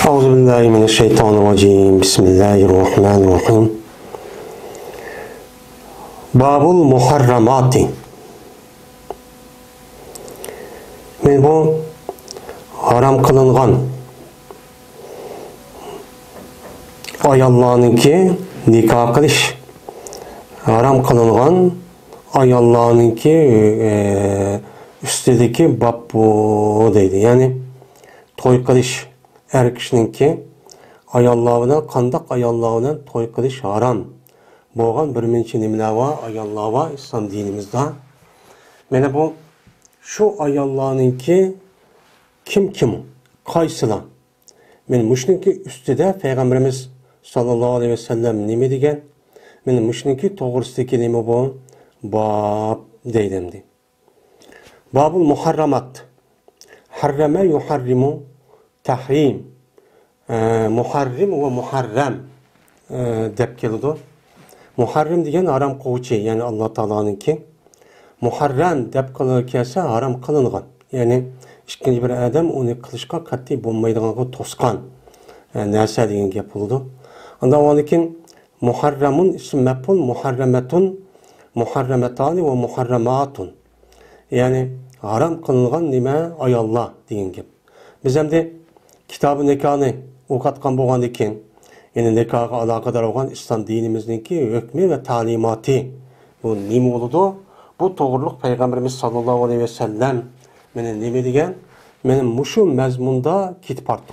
Euzubillahimineşşeytanirracim. Bismillahirrahmanirrahim. Babul muharramati. Men bu haram kılıngan ayollarniki nikah qilish, haram kılıngan ayollarniki üstedeki bab bu deydi. Yani toy qilish er kishininki ayollar bilan qandaq ayollar bilan toy qilish haram bo'lgan birinchi nimalar va ayollar va islom dinimizda. Mana bu şu ayollarniki kim qaysilar? Men mushniki ustida payg'ambarimiz sallallohu alayhi vasallam nima degan? Men mushniki to'g'risidagi nima bu? Bab deydi. Babul muharramat. Harrama yuharrimu tahrim. Muharrim ve muharram deb keladi. Muharrim degan haram qiluvchi, ya'ni Alloh taoloninki. Muharram deb kelsa haram qilingan. Ya'ni ikkinchi bir odam uni qilishga qat'iy bo'lmaydiganga to'sqan narsa degan gap bo'ladi. Unda lekin muharramun ism maf'ul, muharramatun, muharramatani ve muharramatun. Ya'ni haram qilingan nima ayollar degan gap. Biz hamda kitabı nikahını o'qitgan bo'lgandan keyin, ya'ni nikahga aloqador bo'lgan islom dinimizningki hukmi ve ta'limoti bu nima bo'ladi? Bu to'g'riliq payg'ambarimiz sallallohu alayhi vasallam meni nima degan? Meni mushu mazmunda ketib bordi.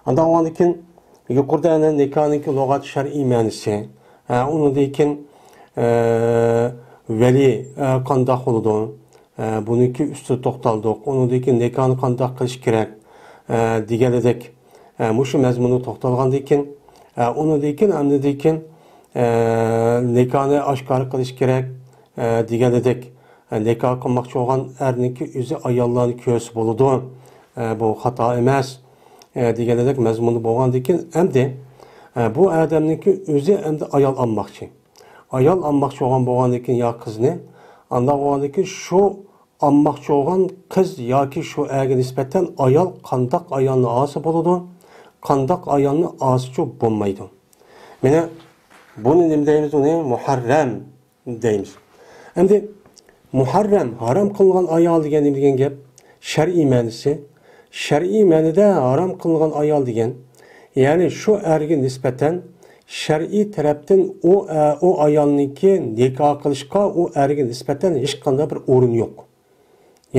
Unda ondan keyin yuqorida nikahninki lug'at shar'iy ma'nosi, undan keyin vali qanday bo'ladi? Buniki usti to'xtaldik. Undan keyin nikahni qanday qilish kerak deganidek mushu mazmunu to'xtalgandan keyin undan keyin nikahni oshkor qilish kerak deganidek nikah qilmoqchi bo'lgan erninki o'zi ayollarni ko'rsa bo'ladi, bu xato emas deganidek mazmuni bo'lgandan keyin endi bu odamniki o'zi endi ayol olmoqchi bo'lgandan keyin yo qizni andan bo'lgandan keyin shu almoqchi bo'lgan qiz yoki shu erga nisbatan ayol qandaq ayolni olsa bo'ladi, qandaq ayolni olsa bo'lmaydi. Mana buni nima deymiz? Uni muharram deymiz. Endi muharram haram qilingan ayol degan gap shar'iy ma'nosi. Shar'iy ma'noda haram qilingan ayol degan, ya'ni shu erga nisbatan shar'iy tarafdan o ayolniki nikoh qilishga o erga nisbatan hech qanday bir o'rin yo'q.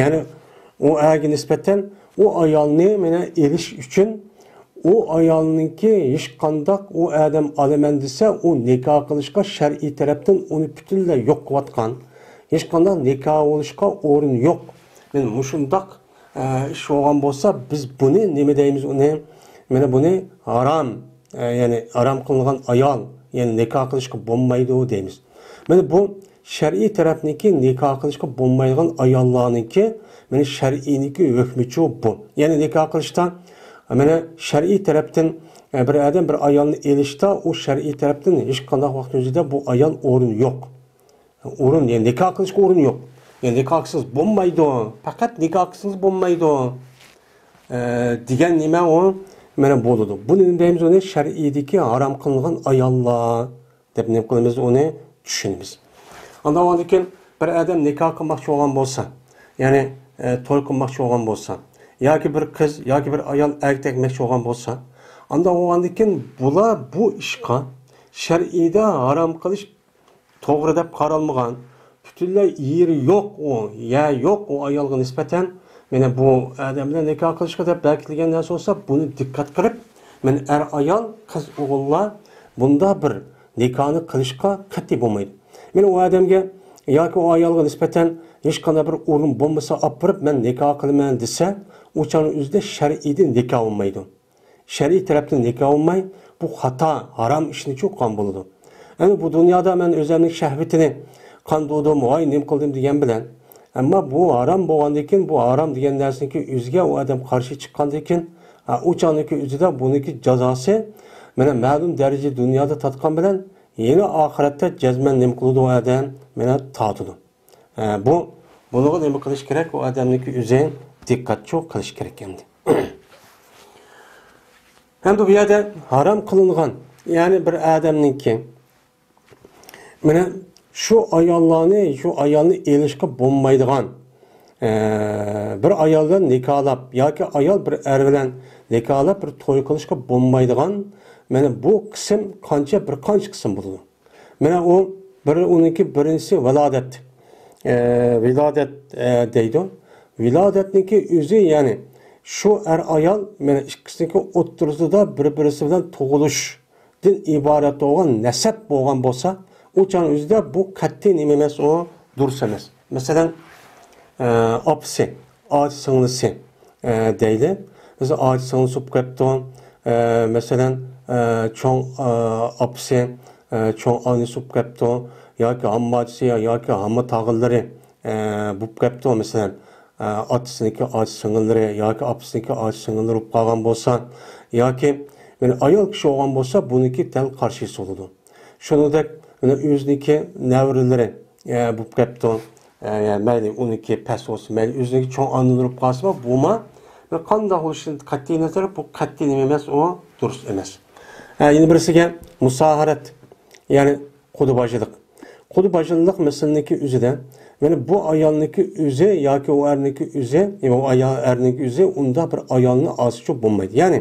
Yani o erga nisbeten o ayolni mena erish uchun o ayolninki hech qandaq o adam olaman desa o nikoh qilishga shar'iy tarafdan uni butunlay yo'q qilayotgan, hech qanday nikoh bo'lishga o'rin yo'q. Men mushundaq ish bo'lgan bo'lsa biz buni nima deymiz? Uni mana buni haram, ya'ni haram qilingan ayol, ya'ni nikoh qilishga bo'lmaydi deymiz. Mana bu shar'iy tarafniki nikoh qilishga bo'lmaydigan ayollarniki mana shar'iyniki hukmichi bu. Ya'ni nikoh qilishda mana shar'iy tarafdan bir odam bir ayolni elishda o shar'iy tarafdan hech qanday vaqt o'zida bu ayol o'rin yo'q. O'rin, ya'ni nikoh qilishga o'rin yo'q. Ya'ni nikohsiz bo'lmaydi, faqat nikohsiz bo'lmaydi degan nima o? Mana bo'ladi. Buni deymiz uni shar'iydagi haram qilingan ayollar deb nima qilamiz? Uni tushunamiz. Ondan keyin bir odam nikoh qilmoqchi bo'lgan bo'lsa, ya'ni to'y qilmoqchi bo'lgan bo'lsa, yoki bir qiz yoki bir ayol erkakmoqchi bo'lgan bo'lsa, ondan keyin bular bu ishga shar'iyda haram qilish to'g'ri deb qaralmagan, butunlay yeri yo'q yo'q o ayolga nisbatan mana bu odam bilan nikoh qilishga deb belgilangan narsa bo'lsa, buni diqqat qilib, men er ayol, qiz o'g'illar bunda bir nikohni qilishga qat'iy bo'lmaydi. Men o adamga yoki o ayolga nisbatan hech qanday bir o'rin bo'lmasa olib borib men nikoh qilaman desa, o'chani o'zida shar'iydan nikoh bo'lmaydi. Shar'iy tarafdan nikoh bo'lmay, bu xato, haram ishni cho'qqan bo'ladi. Endi bu dunyoda men o'zimning shahvatini qandodim, voy nim qildim degan bilan, ammo bu haram bo'lgandan keyin bu haram degan narsaniki o'ziga o odam qarshi chiqqandan keyin o'chaniki o'zida buniki jazosi mana ma'lum darajada dunyoda tatgan bilan yeni ahiretde cezmen nima qiladi o adam meni tatidi. Bunaqa nima qilish kerak? O odamniki o'zi diqqatli qilish kerak endi. Hem de bu yerde haram kılıngan, yani bir adamninki, mana şu ayolni elishga bo'lmaydigan bir ayoldan nikohlab yoki ayol bir er bilan nikohlab bir to'y qilishga bo'lmaydigan mana bu qism bir qancha qism bo'ladi. Mana u uniki birinchisi vilodat. Vilodat deydi. Vilodatniki o'zi, ya'ni shu er ayol mana ikkisiniki o'ttirisida bir-birisi bilan tug'ilishdan iborat bo'lgan nasab bo'lgan bo'lsa, uçan o'zida bu qat'iy nima emas, o durus emas. Masalan, opsi, oji singlisi deydi. Biz oji singlisi bo'lib ketdi. Masalan, cho'ng opsi, cho'ng onasi bo'lib ketdi, yoki hammachisi yoki hamma tog'illari bo'lib ketdi. Masalan, otasiniki oji singlilari yoki opisiniki oji singlilari bo'lib qolgan bo'lsa, yoki mana ayol kishi bo'lgan bo'lsa, buniki tal qarshisi bo'ladi. Shuningdek, o'ziniki navrilari bo'lib ketdi. Mayli uniki past bo'lsin, mayli o'ziniki cho'ng onalari bo'lib qolsa, buma qanday bo'lishini qat'iy nazar bu qat'iy nima emas, u durust emas. Yana birisiga musaharat, ya'ni qudubajilik. Qudubajilik masalaniki o'zida mana bu ayolniki o'zi yoki u erniki o'zi, u ayol erniki o'zi unda bir ayolni osichi bo'lmaydi. Ya'ni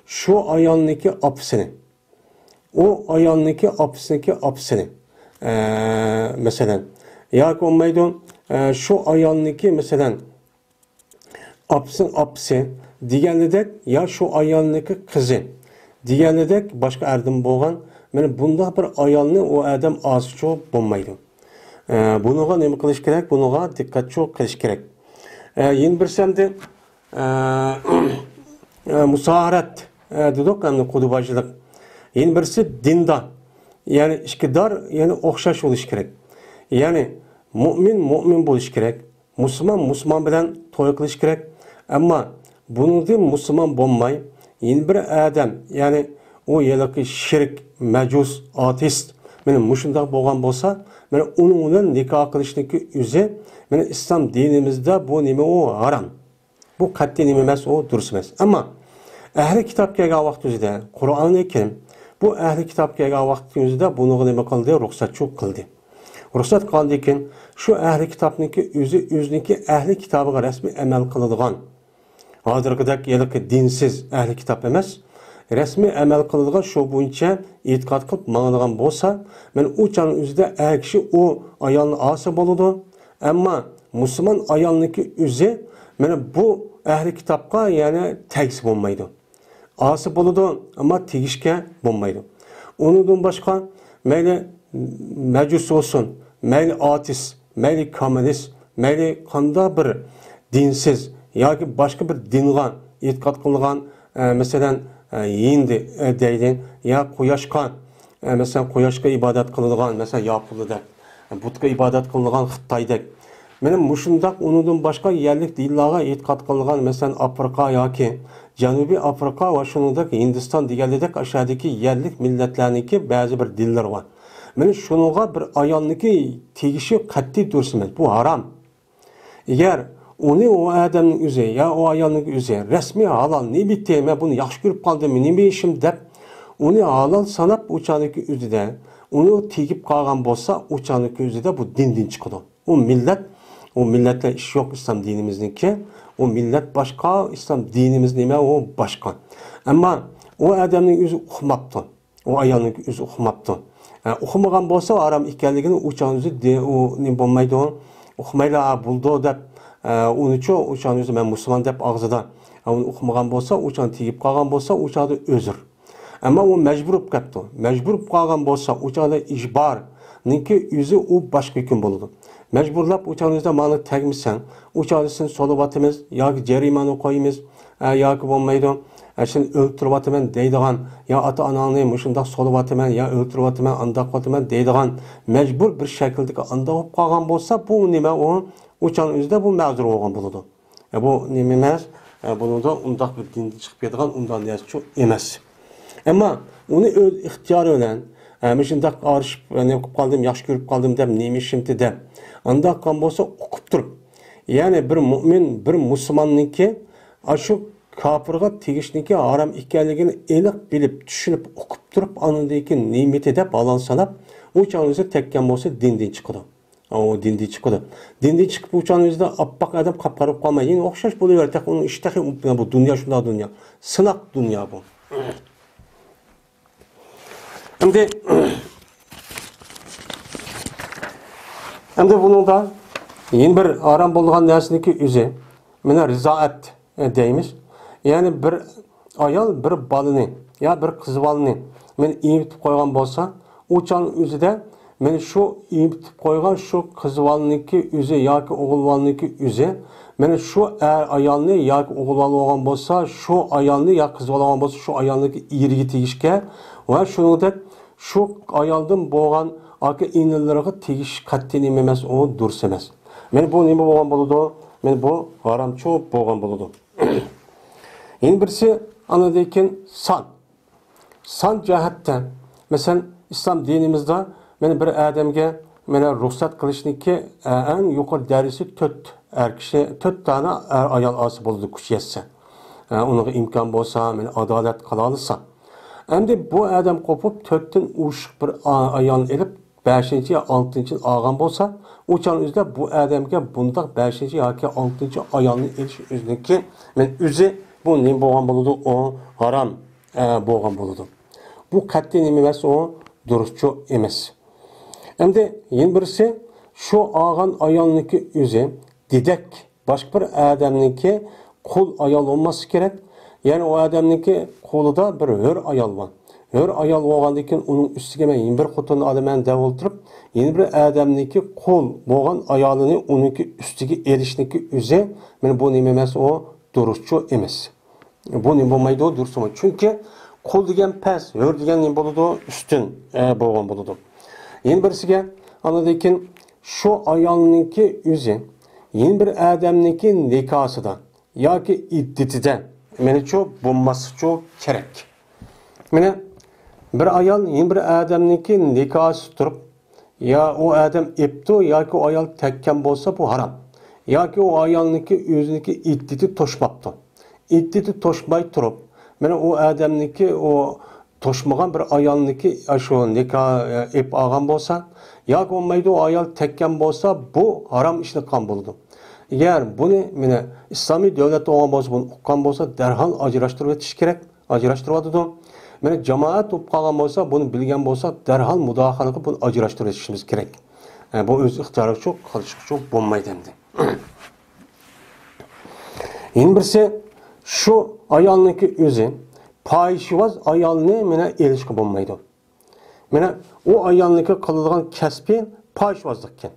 shu ayolniki opsini, o ayolniki opsini masalan yoki olmaydi, shu ayolniki masalan opsi deganidek, ya shu ayolniki qizi deganidek boshqa erdan bo'lgan, mana bunda bir ayolni o adam osichi bo'lmaydi. Bunuğa nima qilish kerak? Bunuğa diqqat qilish kerak. Yana bir samda musaharat dedik, hamda qudubajilik. Yana birisi dindor, ya'ni ichkidor, ya'ni o'xshash bo'lish kerak. Ya'ni mu'min bo'lish kerak. Musulmon bilan to'y qilish kerak. Ammo buningdan musulmon bo'lmay, yana bir odam, ya'ni u yalaqi shirk, majus, ateist, mana mushundoq bo'lgan bo'lsa, mana uning bilan nikoh qilishniki o'zi, mana islom dinimizda bu nima, u harom. Bu qat'iy nima emas, u durust emas. Ammo ahli kitob kelgan vaqt o'zida Qur'onni Karim bu ahli kitob kelgan vaqt o'zida buni nima qildi? Ruxsatchi qildi. Ruxsat qilgandan keyin shu ahli kitobniki o'ziniki ahli kitobiga rasmiy amal qiladigan, hozirgidek yalaqi dinsiz ahli kitob emas, rasmiy amal qiladigan, shu bo'yicha e'tiqod qilib mangadigan bo'lsa, men u chan o'zida er kishi u ayolni osi bo'ladi. Ammo musulmon ayolniki o'zi mana bu ahli kitobga ya'ni tegisi bo'lmaydi. Osi bo'ladi, ammo tegishga bo'lmaydi. Undan boshqa mayli majus olsun, mayli ateist, mayli kommunist, mayli qanday bir dinsiz yoki boshqa bir dinga e'tiqod qilgan, masalan yindi deydi, ya quyoshga, masalan quyoshga ibodat qiladigan, masalan Yaponiyada butga ibodat qiladigan Xitoydek, mana mushundaq undan boshqa yerlik dinlarga e'tiqod qilgan, masalan Afrika yoki Janubiy Afrika va shuningdek Hindiston deganidek aşağıdaki yerlik millatlarniki ba'zi bir dinlar bor. Mana shunga bir ayolniki tegishi qat'iy durust emas, bu harom. Agar uni o adamning o'zi ya o ayolning o'zi rasmiy halol ne bitti, men buni yaxshi ko'rib qoldim, nima ishim deb uni halol sanab o'chaniki o'zida uni tegib qolgan bo'lsa, o'chaniki o'zida bu dindan chiqadi. O millatlar ish yo'q islom dinimizniki. O millat başka, İslam dinimiz nima, o başka. Ama o adamning o'zi uqmabdi. O ayolning o'zi uqmabdi. Uqmagan bo'lsa, aram ekanligini o'chan o'zi o nima bo'lmaydi, uqmayla buldi deb, unicho o'chan o'zi men musulmon deb og'zida. Uni uqmagan bo'lsa, o'chan tegib qolgan bo'lsa, o'chada o'zir. Ama o mecbur bo'lib ketdi. Mecbur bo'lib qolgan bo'lsa, o'chada ijbar ninki o'zi u boshqa hukm bo'ladi. Mecburlab uçağınızda malı tegmişsen, uçağınızın solu batımız, ya cerimani koyumuz, ya ki olmaydı, şimdi öldürüp batımın deydiğen, ya ata ananı muşunda solu batımın, ya öldürüp batımın, andak batımın deydiğen, mecbur bir şekilde andak olup kalgan bolsa, bu nime o uçağınızda bu mağdur olgan buludu. Bu nime emez, bunu da undak bir dinde çıkıp yediğen, undan neyse çok emez. Ama onu ihtiyar ölen, müşündak arışıp, ne okup kaldım, yaş görüp kaldım dem, neymiş şimdi dem. Anda kan bolsa okup durup, yani bir mümin, bir Müslümanınki aşık kafirga tegişniki haram ekanligini aniq bilib, tushunib, o'qib turib, anındaki nimeti deb alan sanab, u chog'ingizda tekkan bo'lsa dindan chiqadi. O dindan chiqadi. Dindan chiqib u chog'ingizda oppoq adam qapqarib qolmaydi. Yana o'xshash bo'laveradi. Uni ishtahi bu dunyo shunday dunyo. Sinoq dunyo bu. Endi buningda yeni bir aram bo'lgan narsaniki o'zi, mana rizoat deymiz. Ya'ni bir ayol bir balini, ya bir qiz balini men emitib qo'ygan bo'lsa, u chon o'zida men shu emitib qo'ygan shu qiz baliniki o'zi yoki o'g'il baliniki o'zi, mana shu ayolni yoki o'g'il balini olgan bo'lsa, shu ayolni yoki qiz balini olgan bo'lsa, shu ayolniki eriga tegishga va shuningdek shu ayoldan bo'lgan aka inilariga tegish qat'iy nima emas, u durust emas. Men bu nima bo'lgan bo'ladi? Men bu haramchi bo'lgan bo'ladi. Yeni birisi anadaki san cihetten mesela İslam dinimizde beni bir adamga meni ruhsat qilishnikki en yuqori derisi 4 tane ayol ası bo'ladi kuch yetsa. Unaga imkon bo'lsa, meni adolat qila olsa. Endi bu adam qopib 4dan ushq bir ayol elib 5-chi yo 6-chi olgan bo'lsa, u chon o'zida bu adamga bundaq 5-chi yoki 6-chi ayolni elish o'ziniki men o'zi bu nima bo'lgan bo'ladi? O haram bo'lgan bo'ladi. Bu qat'iy nima emas, o durustchi emas. Endi yana birisi shu olgan ayolniki o'zi dedak boshqa bir odamniki qul ayol olmasi kerak. Ya'ni o odamniki qo'lida bir hur ayol bor. Hur ayol bo'lgandan keyin uning ustiga men yana bir xotinni olaman deb o'tirib, yana bir odamniki qo'l bo'lgan ayolini uniki ustiga elishniki o'zi men bu nima emas, o durustchi emas. Bu nima bo'lmaydi, o durust emas. Chunki qo'l degan past, hur degan nima bo'ladi? Ustun bo'lgan bo'ladi. Yana birisiga anadakin shu ayolniki o'zi yana bir odamniki nikosida yoki iddetida menicha bo'lmasi kerak. Mana bir ayol yana bir odamniki nikosi turib, ya o adam epti yoki o ayol tekkan bo'lsa bu haram. Yoki o ayolniki o'ziniki iddeti to'shmabdi. İddeti to'shmay turib, mana o odamniki o to'shmagan bir ayolniki shu nikoh ep olgan bo'lsa, yoki bo'lmaydi o ayol tekkan bo'lsa, bu haram ishni qilgan bo'ladi. Agar buni mana islomiy davlat olgan bo'lsa, buni uqqan bo'lsa, darhol ajrashtirib o'tish kerak. Ajrashtirib o'tadi. Mana jamoat o'p qolgan bo'lsa, buni bilgan bo'lsa, darhol mudohala qilib buni ajrashtirib o'tishimiz kerak. Bu o'z ixtiyoriga qilishga bo'lmaydi endi. Yana birisi şu ayolniki o'zi fohishivoz ayolni meni elishga bo'lmaydi. Mana o ayolniki qiladigan kasbi fohishvozlik ekan.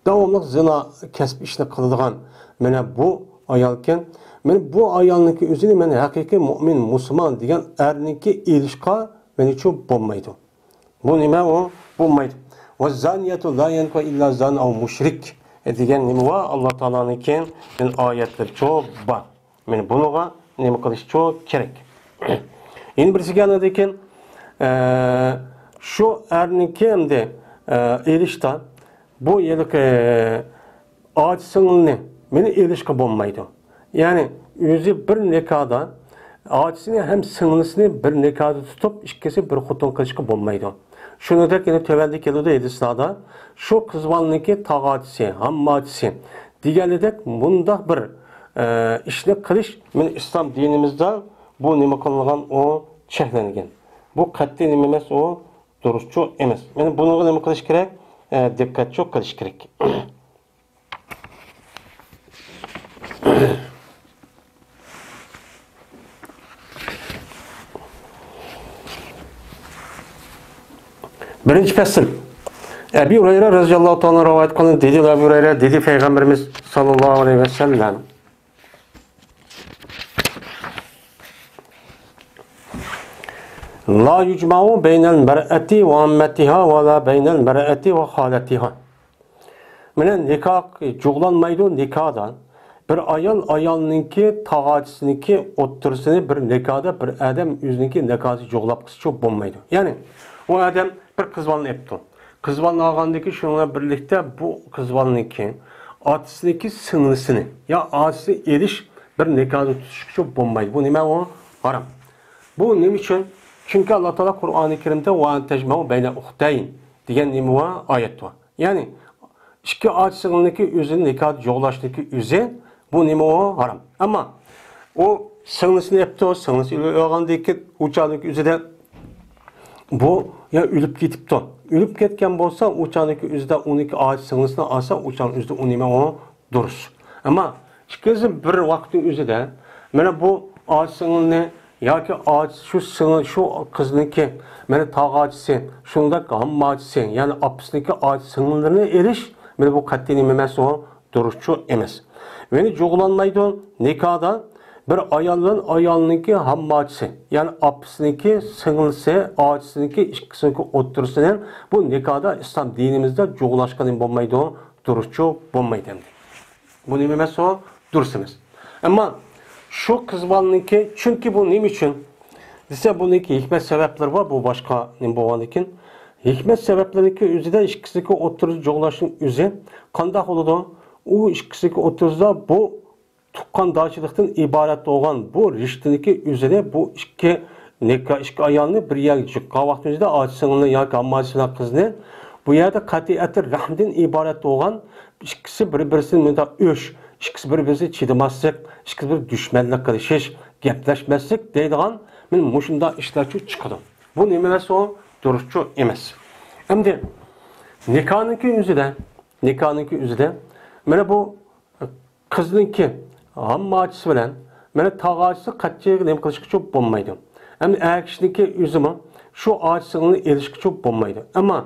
Davomli zina kasb ishni qiladigan mana bu ayolkan. Men bu ayolniki o'zini men haqiqiy mu'min, musulmon degan erniki elishga meni cho bo'lmaydi. Bu nima o? Bo'lmaydi. Va zaniyatu la yanfa illa zan aw mushrik degan nima va Alloh taolonikin men oyatlar çok bor. Men bunuga nima qilish çok kerak. Endi birisiga anadakin şu erniki endi elishda bu yillik acısını meni elishga bo'lmaydi. Yani o'zi bir nikohda acısını hem singlisini bir nikohda tutib, ikkisi bir xotin qilishga bo'lmaydi. Shuningdek, yana tövəndə keladi hadislarda shu qizvalniki tağatisi, hammacisi deganidek bundaq bir ishni qilish men islom dinimizda bu nima qilingan o cheklangan. Bu qat'iy nima emas, o durustchi emas. Men buniga nima qilish kerak? Diqqatli qilish kerak. Birinci fasıl. Ebu Hureyre radıyallahu ta'ala rivayet kılın. Dedi Ebu Hureyre, dedi Peygamberimiz sallallahu aleyhi ve sellem. La yucma'u beynel mer'ati ve ammetiha ve la beynel mer'ati ve haletiha. Menen nikah cuğlanmaydı nikahdan. Bir ayolninki tağaçısınınki otursunu bir nikahda bir adam yüzününki nikahı cuğlap kısı çok bulmaydı. Yani o adam bir kızvalını yaptı. Kızvalını ağandaki şununla birlikte bu kızvalınınki atısındaki sınırlısını ya atısı eriş bir nikohni tutishga bo'lmaydi. Bu nima u? Harom. Bu nima uchun? Chunki Alloh taolo Qur'oni Karimda va tajma'u bayna ukhtayn degan nima va oyat bor. Ya'ni ikki och singilniki o'zini nikoh jo'g'lashniki o'zi bu nima u? Harom. Ammo u singlisini yaptı, singlisi o'lgandan keyin o'chalik o'zida bu ya o'lib ketibdi. O'lib ketgan bo'lsa, o'chalik o'zida 12 och singlisini olsa, o'chalik o'zida u nima u? Durust. Ammo ikkisi bir vaqtning o'zida mana bu och singilni yoki och shu singil shu qizniki mana tog'achisi, shunda hammachisi, ya'ni opisniki och singillarini erish, mana bu qat'iy nima emas u? Durustchu emas. Meni jo'g'lanmaydi nikohda bir ayoldan ayolniki hammachisi, ya'ni opisniki, singilsi, ochisiniki, ikkisiniki o'ttirisidan bu nikohda islom dinimizda jo'g'lashgan bo'lmaydi, durustchu bo'lmaydi. Bu nima emas u? Durust emas. Ammo shu qizbalniki, chunki bu nima uchun? Desa buniki hikmat sabablar bor, bu boshqa nima bo'lgan ekan. Hikmat sabablariki o'zida ikkisiniki o'ttirib jo'g'lashning o'zi qanday bo'ladi? U ikkisiniki o'ttirizda bu tuqqandochilikdan iborat bo'lgan bu rishtiniki o'zida bu ikki ayolni bir yerga chiqqan vaqtida ochsingni yoki ammachini qizni bu yerda qat'iyati rahmdan iborat bo'lgan ikkisi bir-birisini menda o'sh, ikkisi bir-birisiga chidamaslik, ikkisi bir dushmanlik qilishish, gaplashmaslik deydigan men mushunda ishlarchi chiqadi. Bu nima emas u? Durustchu emas. Endi nikohniki o'zida mana bu qizniki hammachisi bilan mana tog'achisi qattiq nima qilishga bo'lmaydi. Endi akishniki o'zimi shu ochsingni erishga bo'lmaydi. Ammo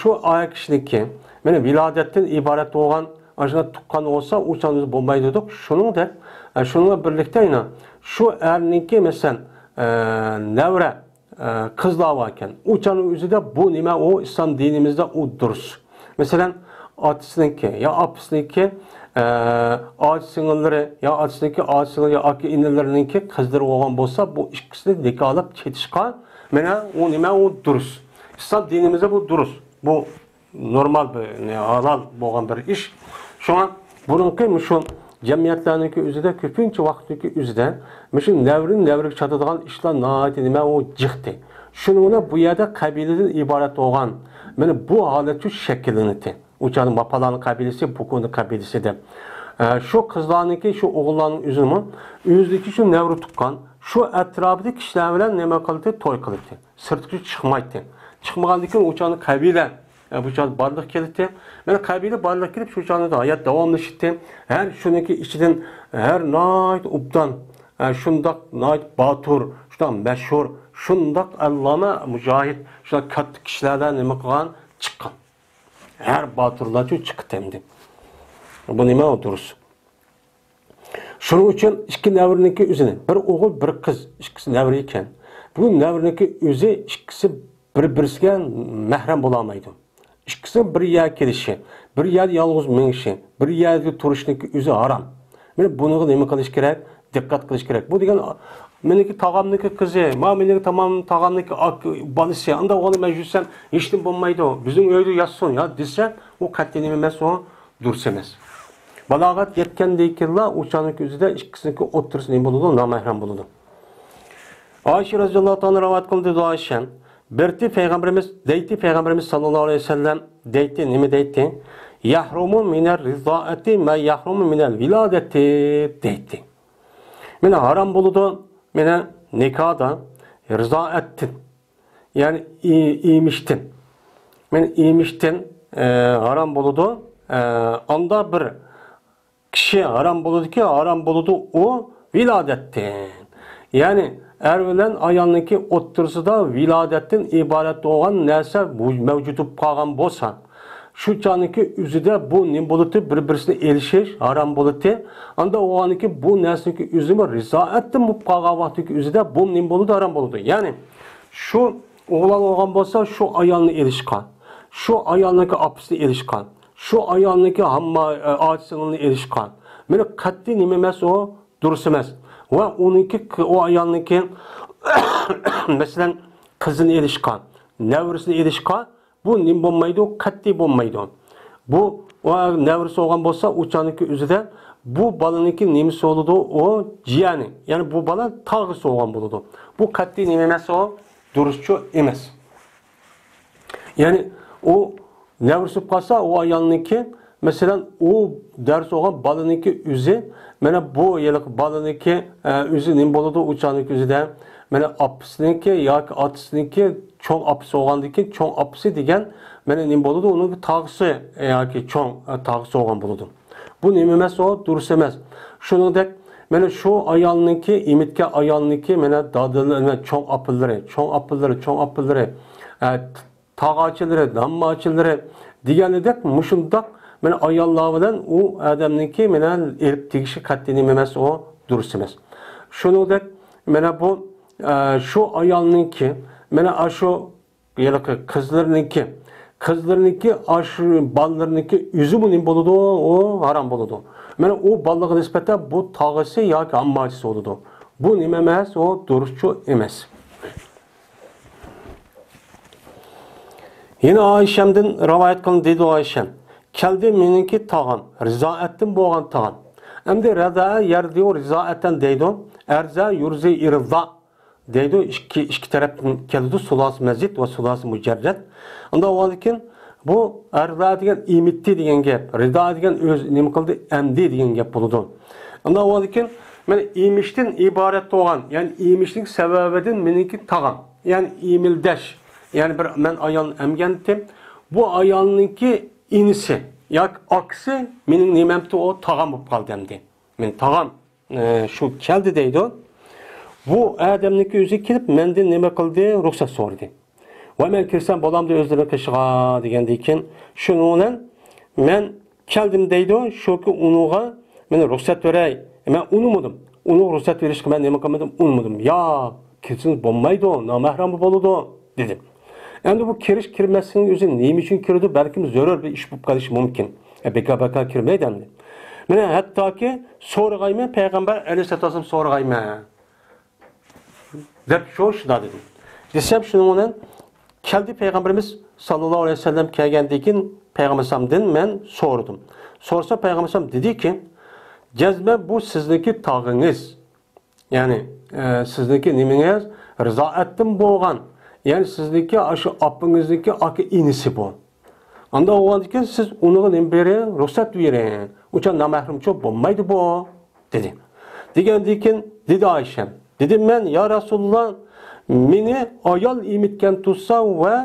shu akishniki mana vilodatdan iborat bo'lgan ashuna tuqqan bo'lsa, o'chaniz bo'lmaydi deb, shuningdek, shunga birlikda yana shu erniki masalan navra qizlar ekan. O'chaning o'zida bu nima u islom dinimizda u durust. Masalan, otisiniki ya opisiniki och singillari ya otisiniki och singil ya aka inilarininki qizlari bo'lgan bo'lsa, bu ikkisini nikohlab ketishga mana u nima u durust. İslam dinimizde bu durust. Bu normal bir halal bo'lgan bir ish. Shunga buningki shu jamiyatlarniki o'zida ko'pincha vaqtniki o'zida shu navriga chatadigan ishlar nihoyatda nima u jiqdi. Shuni bu yerda qabiladan iborat bo'lgan mana bu holat shakllanadi. Uçanın mapalarının kabilesi, bu konu kabilesi de. Şu kızlarınki, şu oğullarının üzümü, yüzdeki şu nevru tukkan, şu etrafındaki kişiler bilen neme kıldı, toy kıldı. Sırtıkçı çıkmaydı. Çıkmadıkça uçanın kabile, bu uçanın barlık geldi. Ben kabile barlık gelip şu uçanın da hayat devamlı işitti. Her şununki içinden, her nait ubdan, şundak nait batur, şundak meşhur, şundak allama mücahit, şundak katlı kişilerden neme kılan çıkan. Her batırlar çıktı hem de. Bu nima o durust. Şunun için ikki navriniki o'zini, bir o'g'il, bir qiz, ikkisi navri ekan. Bu navriniki o'zi ikkisi bir-birisiga mahram bo'la olmaydi. Ikkisi bir yerga kelishi, bir yerda yolg'iz minishi, bir yerda turishniki o'zi harom. Mana buniga nima qilish kerak? Diqqat qilish kerak. Bu degan meniki tog'amniki qizi, meniki tog'amniki bolasi, unda o'g'li majussan hech kim bo'lmaydi. Bizning uyda yotsin, ya desa, u qat'iy nima emas, u durust emas. Balog'at yetgandan keyin o'shaniki o'zida ikkisiniki o'ttirisi nima bo'ladi? Nomahram bo'ladi. Oysha roziyallohu anha rivoyat qildi Oysha. Birti payg'ambarimiz sallallohu alayhi vasallam deydi, nima deydi? Yahrumu minar rizoati ma yahrumu minal viladati deydi. Mena haram bo'ladi, mena nikohda rizoatdan, ya'ni emishdan. Men emishdan haram bo'ladi. Onda bir kishi haram bo'ladiki, haram bo'ladi u vilodatdan. Ya'ni er bilan ayolniki o'ttirsida vilodatdan iborat bo'lgan narsa mavjud bo'lib qolgan bo'lsa, shu chaniki o'zida bu nim bo'ladi, bir-birisini elishish haram bo'ladi. Unda o'g'aniki bu narsaniki o'zimi rizoatdan bo'lib qolgan vaqtiki o'zida bu nim bo'ladi, haram bo'ladi. Ya'ni shu o'g'lan olgan bo'lsa, shu ayolni elishgan, shu ayolniki opisini elishgan, shu ayolniki hamma ochsini elishgan. Meni qat'iy nima emas, o durust emas. Va uniki o ayolniki masalan qizini elishgan, navrisini elishgan, bu nim bo'lmaydi, qat'iy bo'lmaydi. Bu o navrisi olgan bo'lsa, o'chaniki o'zida bu balanınki nemisi oludu o ciyani. Yani bu bala tağısı olan buludu. Bu katli nemesi o duruşçu emes. Yani o ne vurup kalsa o ayalınki mesela o ders olan balanınki üzü mene bu yıllık balanınki üzü nem buludu uçanınki üzü de mene apısınınki yoki atısınınki çoğ apısı olgandaki çoğ apısı degen mene nem buludu onun tağısı yoki çoğ tağısı olan buludu. Bu nem emas o durus emas. Şuningdek mana şu ayolniki imitga ayolniki mana dadillar çoğ apıllari tağaçılari, dammaçılari deganidek mushundaq mana ayollar bilan u odamniki mana erib tegishi qat'iy nem emas o durus emas. Shuningdek mana bu şu ayolniki mana shu qizlarniki aşı ballarniki üzü bu nem boludu o haram boludu. Mana o ballığa nisbeten bu tağısı yoki ammachisi boludu. Bu nima emas o duruschu emas. Yine Ayşem'den rivayet kılın dedi Ayşem. Keldi meniki tağam, rizaettin boğan tağam. Emdi rada yer diyor rizaetten deydi. Erza yurzi irza deydi. İki taraftan keldi sulas mezit ve sulas mücerred. Onda o halde bu erza degen imitti degen gap, rida degen öz nima kıldı emdi degen gap buludu. Onda o halde men imişten ibaret olgan, yani imişlik sebebiden meniki tağam. Yani imildeş. Yani bir men ayalın emgendim. Bu ayalınki inisi, yak aksi menin nememti o tağam bulup kaldı emdi. Men tağam şu keldi deydi. Bu adamniki özü kelip menden nima kıldı ruhsat sordu. Ve men kirsem bolamda özlerine kışığa degendeyken şununla men keldim deydi. Şu ki unuğa men ruhsat verey. Men unumudum. Unu ruhsat verişki men nima kılmadım unumudum. Ya kirsiniz bulmaydı o, namahram boludu dedim. Endi bu kiriş kirmesinin özü neyim için kirdi? Belki zörür bir iş bulup kalışı mümkün. Beka kirmeydi endi. Mene hatta ki sorgayma Peygamber Aleyhisselam sorgayma. Dep şuna dedim. Desem şununla keldi Peygamberimiz sallallahu aleyhi ve sellem kelgendekin Peygamberimizden men sordum. Sorsa Peygamberimiz dedi ki cezme bu sizdeki tağınız. Yani sizdeki niminiz rıza ettim boğan. Yani sizdeki aşı apınızdaki akı inisi bu. Anda o vakit siz onu nembere ruhsat verin. Uçan namahrum çok bulmaydı bu dedi. Digendikin dedi Ayşem. Dedim ben ya Resulullah meni ayol imitken tutsa ve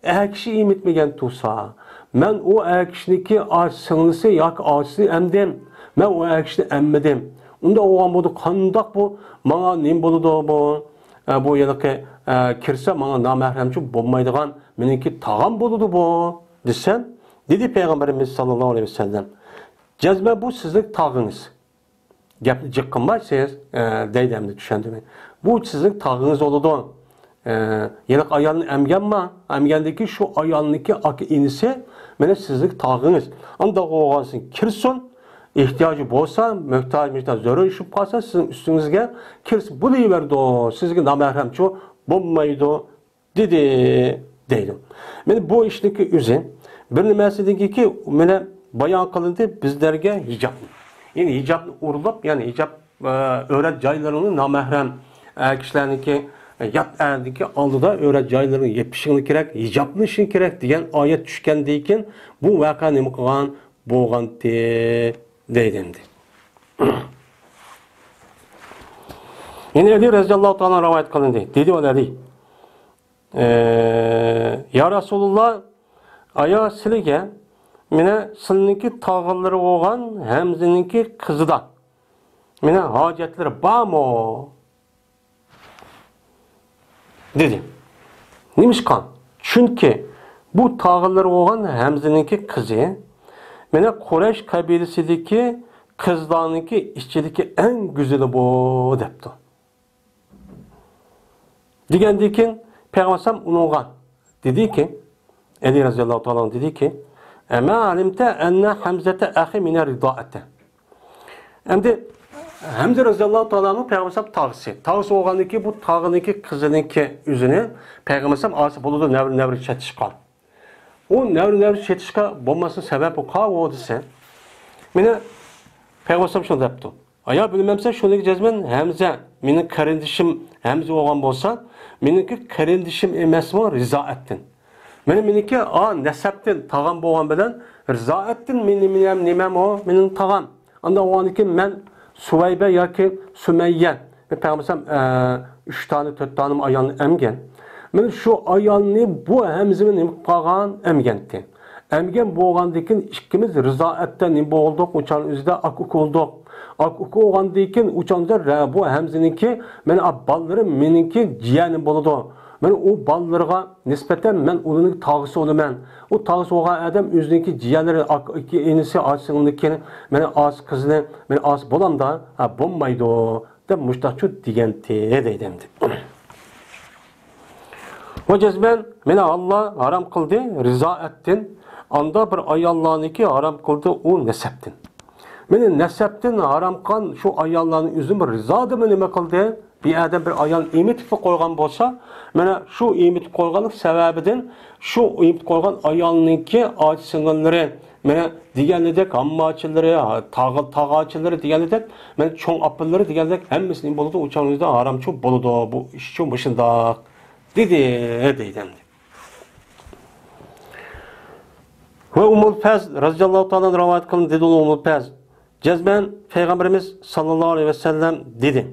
ekşi imitmegen tutsa. Men o ekşiniki sınlısı yak ağası emdim. Men o ekşini emmedim. Onda o an budu kandak bu. Bana nem buludu bu. Bu yılki kirse bana namahremçi bulmaydıgan meniki tağam buludu bu desem dedi Peygamberimiz sallallahu aleyhi ve sellem cezme bu sizlik tağınız gapni jiqqinma siz deydemni tushundimi bu sizlik tağınız oludu yılki ayolni emgendeki şu ayolniki akı inisi mene sizlik tağınız anda oğansın kirsin ihtiyacı bolsa, mühtaç zörür işip kalsa sizin üstünüzge kirsi buluverdi o, sizge namahremçi bulmaydı deydim. Men bu işteki üzün bir nimesideki ki mene bayan kılındı bizlerge hicap. Yani hicap urulup yani hicap öğret caylarını namahrem kişilerdeki yat erdeki aldıda öğret caylarını yepişini kerek, hicaplı işin kerek diyen ayet düşkendeyken bu vaka nemi kılan boğan deydimdi. Yine Ali Reziyallahu Teala rivayet kılındı. Dedi o Ali. Ya Resulullah aya silige mene siliniki tağılları olan hemzininki kızıda. Mene hacetleri bamo dedi. Nimişkan? Çünkü bu tağılları olan hemzininki kızı mene Kureyş kabilesideki kızlarınki işçideki en güzeli bu depti. Digendikin Peygamber unuğa dedi ki Ali Raziyallahu Teala dedi ki "Ema alimte enne Hamzete ahi mine ridaate." Endi Hamza Raziyallahu Teala'nın Peygamber tağısı. Tağısı olgandaki bu tağınınki kızınınki üzünü Peygamber ağası buludu nevri çetişkan. O nevri çetişka bulmasının sebebi o dese. Mine Peygamber şunu depti. Aya bilmemse şunu cezmen Hamza mening qarindishim Hamza olgan bolsa, meniki qarindishim emasmi rizoattin. Meniki nasabdan tag'am bo'lgan bilan rizoattin mening nimam o mening tag'am. Anda o'g'aniki men Suvayba yoki Sumayya. Peygamber 3 tane 4 tane ayolni emgen. Men şu ayolni bu Hamzani nima qilgan emgandi. Emgen bo'lgandan ikkimiz rizoatdan nima bo'ldik, o'chan o'zida akuk oldik. Akuk olgandan keyin o'chanda bu Hamzaniki men abbalarim meniki jiyanim bo'ladi. Men o ballarga nisbeten men onun tağısı olaman. O tağısı olan adam özünki jiyanları iki enisi asılındaki men as kızını men as bolam da bombaydı da müştaçu digenti deydimdi. O cezben meni Allah haram kıldı, rıza ettin. Anda bir ayallarınki haram kıldı o neseptin. Meni neseptin haram kan şu ayalların üzüm rızadı mı nime kıldı? Bir adam bir ayal imitip koygan bolsa, mana şu imitip koyganlık sebebinden şu imitip koygan ayalınki ağaç sınırları, mana diğerledek ammaçıları, tağaçıları diğerledek, mana çoğun apılları diğerledek hemmisinin buludu uçağınızda haramçı buludu bu iş için başında deydim. Ve Umul Fez radıyallahu ta'ala rivayet kılın dedi Umul Fez. Cezben Peygamberimiz sallallahu aleyhi ve sellem dedi.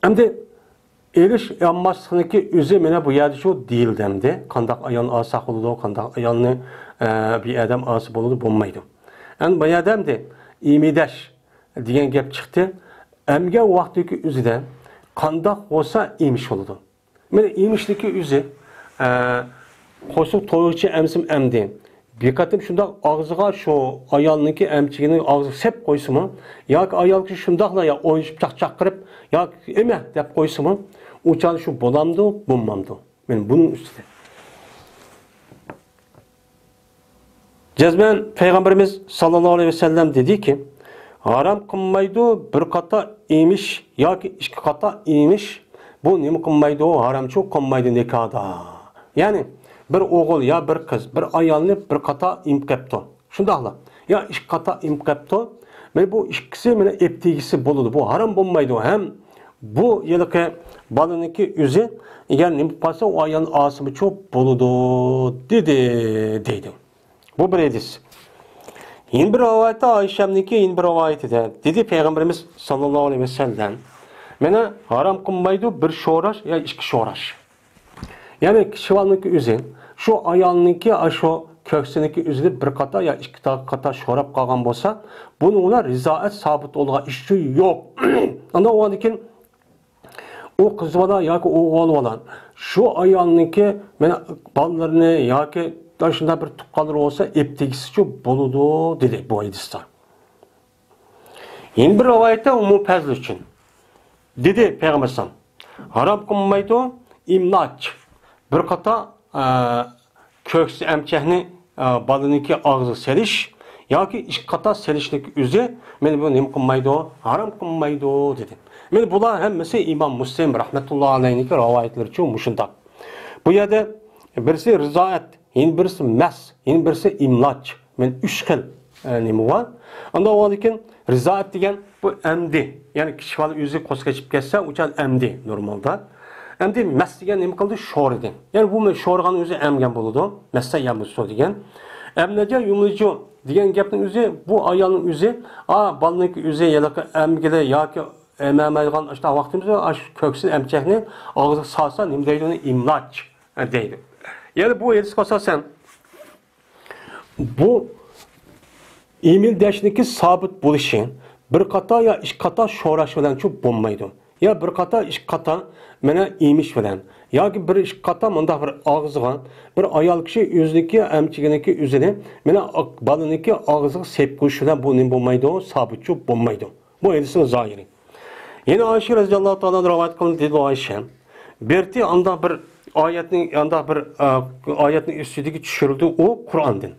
Endi erish ammasıniki üzü mene bu yerde şu değil demdi. Kandak ayağın asa oldu, kandak ayağını bir adam ası buludu, bulmaydı. En bu adamdı, imidaş diyen gap çıktı. Emge vaktiki üzüde kandak olsa imiş oldu. Mene imişteki üzü koşuk toyukçu emsim emdi. Bir katım şunda ağzıga şu ayalınki emçiğini ağzı sep koysu mu? Ya ayalki şundakla ya oyuncup çak kırıp ya eme dep koysu mu? Uçan şu bolamdı, bulmamdı. Ben bunun üstüne. Cezben Peygamberimiz sallallahu aleyhi ve sellem dedi ki haram kılmaydı bir kata imiş ya ki iki kata imiş bu nemi kılmaydı o haram çok kılmaydı nikahda. Yani bir oğul ya bir kız bir ayalını bir kata imkepto. Şundakla ya iki kata imkepto. Men bu ikisi mene eptigisi boludu. Bu haram bulmaydı. Hem bu yılki balınınki üzü eğer nemi pasa o ayalın asımı çok boludu dedi. Bu bir hadis. Yine bir rivayette Ayşem'ninki yine bir rivayeti de dedi Peygamberimiz sallallahu aleyhi ve sellem mene haram kılmaydı bir şoraş ya iki şoraş. Yani kişivalınki üzü şu ayalınki şu köksününki üzülüp bir kata ya iki kata şorap kalgan bolsa bununla rizaet sabit olga işi yok. Anda o andikin o kız valla ya ki o oğul olan şu ayalınki mene ballarını ya ki taşında bir tukkalır olsa eptegisi çok boludu dedi bu hadiste. Yeni bir rivayette Ummu Fezl için dedi Peygamber sallallahu haram kılmaydı imlaç bir kata köksü emçehni balınınki ağzı seriş ya ki iki kata serişlik üzü men bu nima kılmaydı haram kılmaydı dedi. Men bular hemmisi İmam Müslim rahmetullahi aleyhinki rivayetler için muşundak. Bu yerde birisi rizaet, yine birisi mes, yine birisi imlaç. Men üç xil nima var. Anda o dikin rizaet degen bu emdi. Yani kişi val üzü qo'z keçip ketsa uçan emdi normalda. Endi mes degan nima qildi sho'r edi. Yani bu sho'rg'an o'zi emgan bo'ladi. Massa yamuso degan. Emnaja yumlijo degan gapning o'zi bu ayolning o'zi, balniki o'zi yalaqi emgili yoki emamaygan işte vaqtimizda köksün emchakni og'ziga solsa nima deydi uni imloch deydi. Yani bu hadisga asosan bu imildashniki sabit bo'lishi bir qata ya ikki qata sho'rash bilan chu bo'lmaydi. Ya bir qata ikki qata mana emish bilan yoki bir ikki qata bunda bir og'ziga bir ayol kishi o'ziniki amchiginiki o'zini mana baliniki og'ziga sep qo'yish bilan bu nima bo'lmaydi, sabit chu bo'lmaydi. Bu hadisning zohiri. Yine Ayşe radıyallahu ta'ala rivayet kılın dedi Ayşe. Berti anda bir ayetin üstündeki düşürüldü o Kur'an'dan.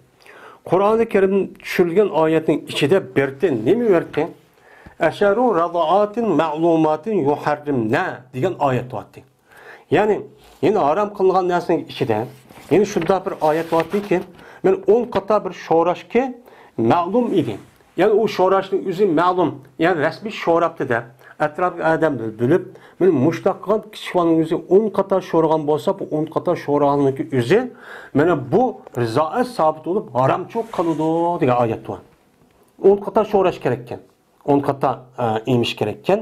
Kur'an-ı Kerim düşürülgen ayetin içinde berti ne mi verdi? Eşeru radaatin ma'lumatin yuharrimna degan ayet vardı. Yani yine haram kılıngan nesinin içinde yine şurada bir ayet vardı ki ben 10 kata bir şoraş ki ma'lum idi. Yani o şoraşning o'zi ma'lum. Yani rasmiy sho'rabdi deb atrofga odamlar bo'lib, men mushtaqqa kishvoning o'zi 10 qator sho'rgan bo'lsa, bu 10 qator sho'rganligi o'zi mana bu rizoat sabit bo'lib haramchoq qiladi degan oyat bor. 10 qator sho'rash kerak ekan. 10 qator emish kerak ekan.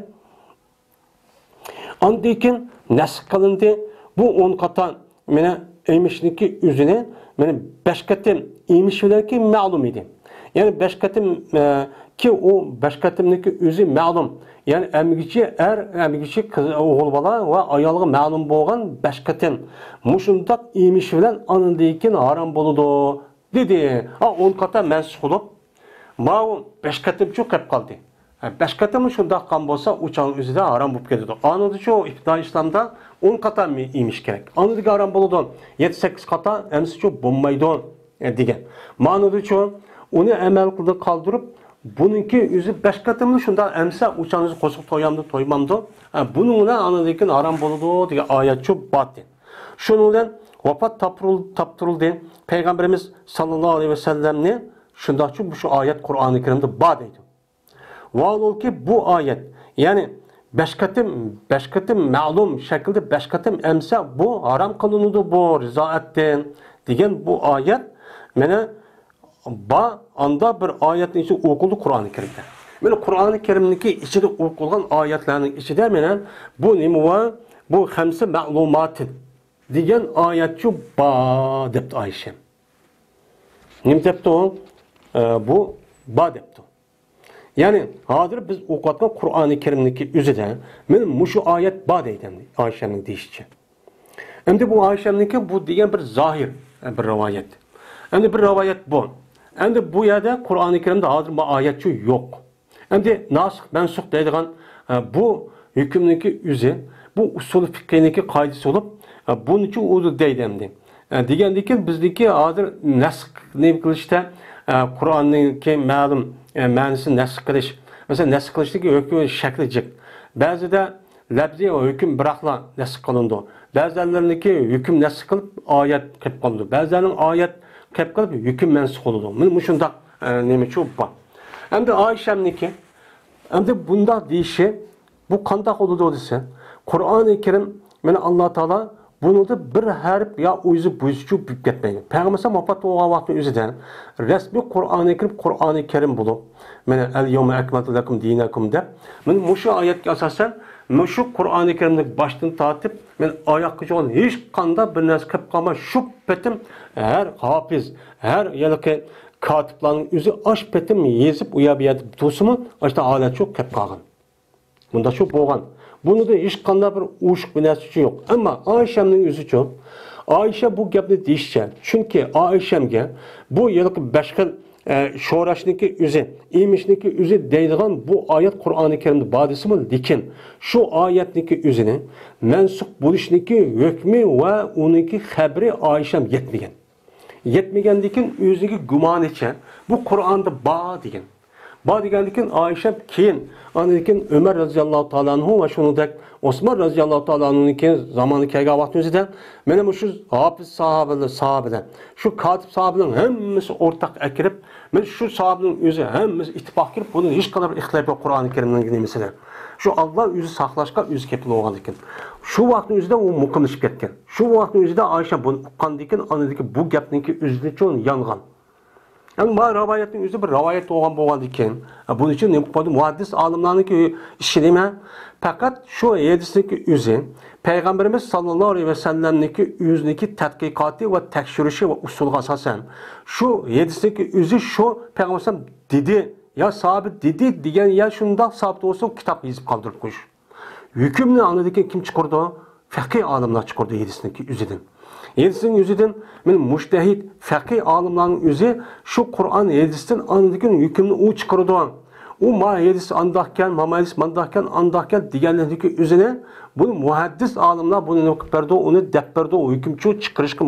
Ondan nasib qilindi bu 10 qator mana emishniki o'zini mana 5 qatim emish bilanki ma'lum edi. Yani 5 qatim ki o 5 qatimniki o'zi ma'lum. Yani emgichi emgichi qiz o'g'il bola va ayolga ma'lum bo'lgan 5 qatim mushundaq emish bilan ondan harom bo'ladi dedi. 10 qator mansux bo'lib, ma 5 qatim chu qilib qoldi. 5 qatim shundaq qilgan bo'lsa, uçan o'zida harom bo'lib ketadi. Anada shu islomda 10 qator emish kerak. Anada harom bo'ladi. 7-8 qator emsi chu bo'lmaydi degan. Ma'noda chu onu əməl qıldı qaldırıb, bununki üzü 5 qatımlı şunda əmsə uçanızı qosuq toyamdı, toymamdı. Bununla anadakın haram boludu deyə ayət çox batdı. Şununla vafat taptırıldı. Peygamberimiz sallallahu aleyhi ve sellemni şunda şu ayət Kur'an-ı Kerim'de bad idi. Valol ki bu ayət, yani 5 qatım ma'lum şəkildə 5 qatım əmsə bu haram qılınıdı bu rizaətdən degan bu ayət mənə anda bir ayetning içi okundu Kur'an-ı Kerim'de. Böyle Kur'an-ı Kerim'deki içinde okulan ayetlerin içinde menen bu nima var? Bu hamsi ma'lumatin degan ayetçi ba debdi Ayşe. Nim debdi o? Bu ba debdi. Yani hazır biz okuyatgan Kur'an-ı Kerim'deki üzerinde men muşu ayet ba deydim Ayşe'nin deyişçi. Hem de bu Ayşe'ninki bu degan bir zahir bir rivayet. Hem de bir rivayet bu. Hem de bu yerde Kur'an-ı Kerim'de hazır bir ayetçi yok. Hem de nasih mensuh deydiğen bu hükümdeki üzü, bu usul fikrindeki kaydesi olup bunun için usul deydi hem de. Degandeki bizdeki hazır nasih ne kılışta Kur'an'daki ma'lum ma'nisini nasih kılış. Mesela nasih kılıştaki hüküm şeklicik. Bazı da labzi o hüküm bırakla nasih kılındı. Bazılarındaki hüküm nasih kılıp ayet kılıp kılındı. Bazılarının ayet kep kalıp hüküm mensuh oldu. Bu şunda neme çok var. Hem de Ayşem'niki hem de bunda deyişi bu kandak oldu dese Kur'an-ı Kerim yani Allah Teala bunu da bir harf ya uyuzu buyuzu büyük etmeyin. Peygamber vefat olan vaktin üzerinden resmi Kur'an-ı Kerim bulup yani el yevme ekmeltu lekum dinakum de bu şu ayetki asasen şu Kur'an-ı Kerim'deki başlığını tartıp men ayakçı olan hiç kanda bir nes kıp kalma şu petim her hafiz her yılki katiplerin yüzü aş petim yazıp uyabiyat tutusumu işte alet çok kıp kalgan. Bunda çok boğan. Bunu da hiç kanda bir uşuk bir nesçi yok. Ama Ayşem'nin yüzü çok. Ayşe bu gapni deyişçe. Çünkü Ayşem'ge bu yılki başka şoraşniki üzü, imişniki üzü deydiğen bu ayet Kur'an-ı Kerim'de badisi mi? Lekin şu ayetniki üzünü mensuh buluşniki hükmü ve onunki haberi Ayşem yetmegen. Yetmegendikin özünki güman için bu Kur'an'da ba degen. Ba degendikin Ayşem keyin anadikin Ömer radıyallahu ta'ala anhu ve şunudek Osman radıyallahu ta'ala anhu'nunki zamanı kelgen vaktin özüden benim şu hafız sahabeler şu katip sahabelerin hemmisi ortak ekirip men şu sahabenin özü hemmisi ittifak kirip bunun hiç kadar ihtilaf yok Kur'an-ı Kerim'den demesiler. Şu Allah özü saklaşka özü kepil olgan ekan. Şu vaktin özüde o muqimlashib ketgan. Şu vaktin özüde Ayşe bunu uqqan degan anadiki bu gapniki özüde çoğun yangan. Yani bu rivayetning özü bir rivayet bo'lgan ekan. Bunun için ne bu muhaddis alimlarniki ishi nima? Fakat şu hadisniki özü Peygamberimiz sallallahu aleyhi ve sellem'niki özüniki tadqiqoti ve tekshirishi ve usulga asosan şu hadisniki özü şu Peygamber dedi ya sabit dedi degan ya shundoq sabit olsa kitap yazıp kaldırıp qo'yish. Hükümni anladiki kim chiqardi? Fiqh olimlar chiqardi hadisniki özüden. Hadisning özüden men mujtahid fiqh olimlarning özü şu Kur'an hadisdan anladiki hükümni u chiqardi. O ma hadis andahkan, hadis mandahkan, andahkan deganligi özüne bunu muhaddis olimlar bunu o'qib berdi, uni deb berdi, o hükümçü chiqarishga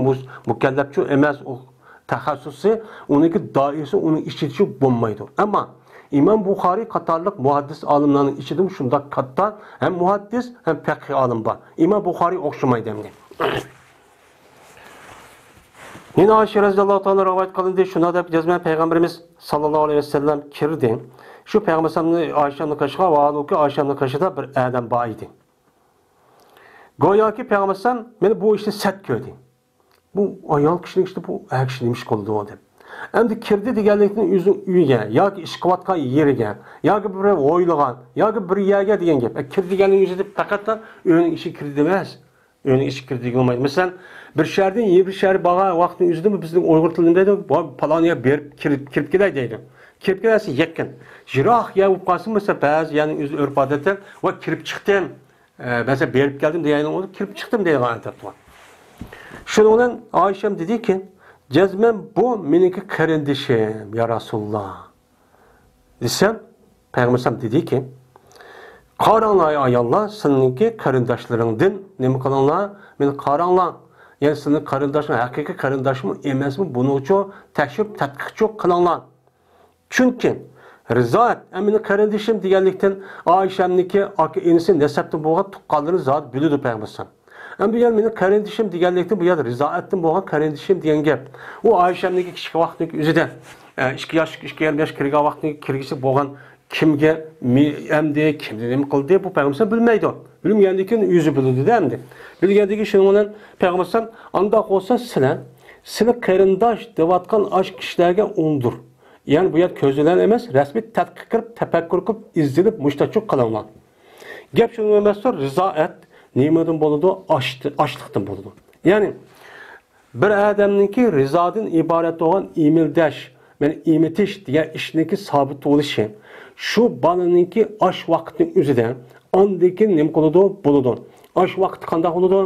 mukallafchi emas, o taxassusi, uniki doirasi, uning ichichi bo'lmaydi. Ama İmam Buxoriy qatorliq muhaddis olimlarning ichida shunda katta hem muhaddis hem fiqh olim bor. İmam Buxoriy o'xshamaydi endi. Yine Ayşe radhiyallohu ta'ala rivayet qilindi, shuna deb jazman payg'ambarimiz sallallohu alayhi vasallam kirdi. Shu payg'ambarimiz Ayşe'nin qaşığa va aluki Ayşe'nin qaşıda bir adam bor edi. Go'yoki payg'ambar meni bu ishni sat ko'rdi. Bu ayol kishining işte bu kishi nima ish qildi deb. Endi kirdi deganlikning o'zi uyiga yoki ish qilayotgan yeriga yoki bir o'ylagan yoki bir yerga degan gap. Kirdi deganning o'zida faqat o'zining ishi kirdi emas. O'zining ishi kirdi bo'lmaydi. Masalan, bir shahardan bir shahar borgan vaqtning o'zida bizning Uyg'ur tilida paloniya berib kirib kelay deydi. Kirib kelsa yaqin. Jiroq ya bo'lib qolsa masalan ba'zi yani o'z urf odatlar va kirib chiqdim. Mesela berib keldim degani onu kirib chiqdim degan odat bor. Şunun bilan Ayşem dedi ki, "Cezmen bu meniki qarindishim ya Rasulullah." Desem, Peygamberim dedi ki, "Qaranglar ayollar, sizningki qarindoshlaringdan nima qilinglar? Meni qaranglar. Yani sizning qarindoshing haqiqiy qarindoshymi emasmi? Buning uchun tekshirib tadqiq qilinglar." Chunki rizoat amini qarindishim deganlikdan Ayşemniki aka enisi nasabda bo'lgan tuqqanlarini zot biladi Peygamberim. Ama bu yer meni qarindishim deganlikdan bu yer rizoatdan bo'lgan qarindishim degan gap. U Ayşemniki kichik vaqtdagi o'zida 2 yosh, 2,5 yosh kirgan vaqtdagi kirgisi bo'lgan kimga endi kimni nima qildi bu Peygamberim bilmaydi. Bilmagandan o'zi biladi endi. Bilgandan shuning bilan Peygamberim anda olsa sizlar qarindosh deyotgan ash kishilarga undir. Yani bu yer közülen emas, resmi tadqiq qilib, tafakkur qilib, izlib, mushtachoq qilinglar. Gap shunga emasdir, rizoat nimadan bo'ladi? Ochliqdan bo'ladi. Ya'ni bir odamningki rizodan iborat bo'lgan imildash, men imitish degan ishniki sabit bo'lishi, shu bolaninki osh vaqtining o'zida ondekin nima qiladi? Bo'ladi. Osh vaqti qanday bo'ladi?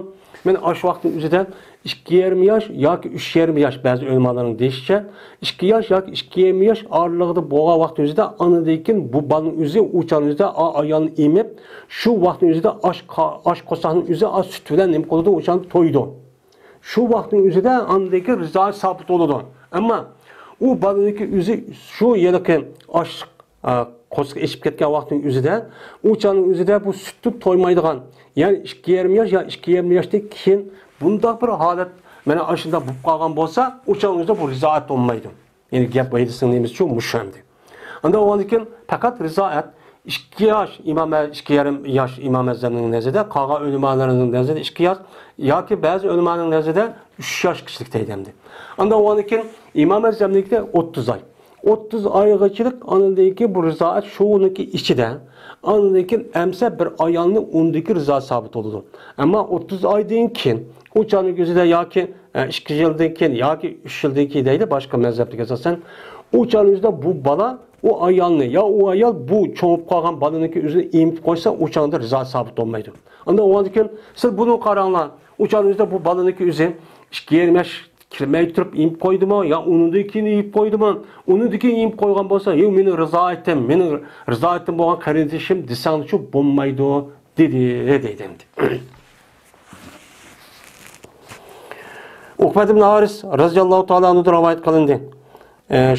Men osh vaqtining o'zida 2,5 yosh yoki 3,5 yosh ba'zi o'lmalarning deyishicha 2 yosh yoki 2,5 yosh oralig'ida bo'lgan vaqt o'zida anadekin bu bolaning o'zi o'chan o'zida ayolni emib shu vaqtning o'zida osh qo'saqning o'zi sut bilan nima qiladi o'chan to'ydi. Shu vaqtning o'zida anadekin rizoat sabit bo'ladi. Ammo u bolaniki o'zi shu yerga osh qo'saq ichib ketgan vaqtning o'zida o'chaning o'zida bu sutni to'ymaydigan, ya'ni 2,5 yosh yoki 2,5 yoshdan keyin bunda bir holat mana ashunda bo'lib qolgan bo'lsa, o'changizda bu rizoat bo'lmaydi. Ya'ni gap aytsin deymiz shu mushamdi. Unda o'ndikin faqat rizoat 2 yosh imom 2,5 yosh imom Azamning nazarida, qolgan ulamolarning nazarida 2 yosh yoki ba'zi ulamolarning nazarida 3 yosh kishilik deydimdi. Unda o'ndikin imom Azamnikda 30 oy. 30 oygachilik anadagi bu rizoat shuniki ichida anadagi amsa bir ayolni undagi rizoat sabit bo'ladi. Ammo 30 oydan keyin o'chaning o'zida yoki 2 yildan keyin yoki 3 yildan keyin deydi boshqa mazhabga asosan o'chaning o'zida bu bola o ayolni ya o ayol bu cho'ngib qolgan bolaniki o'zini emib qo'ysa o'chanda rizoat sabit bo'lmaydi. Unda o'ndan siz buni qaranglar. O'chaning o'zida bu bolaniki o'zi 2,5 yosh kirmey turib imib qo'ydimi yo unidikini imib qo'ydimi? Unidikini imib qo'ygan bo'lsa, "Yo meni rizoatim bo'lgan qarindishim desangchi bo'lmaydi" deydim. Uqbat ibn Haris radhiyallohu ta'ala anhu rivoyat qilindi.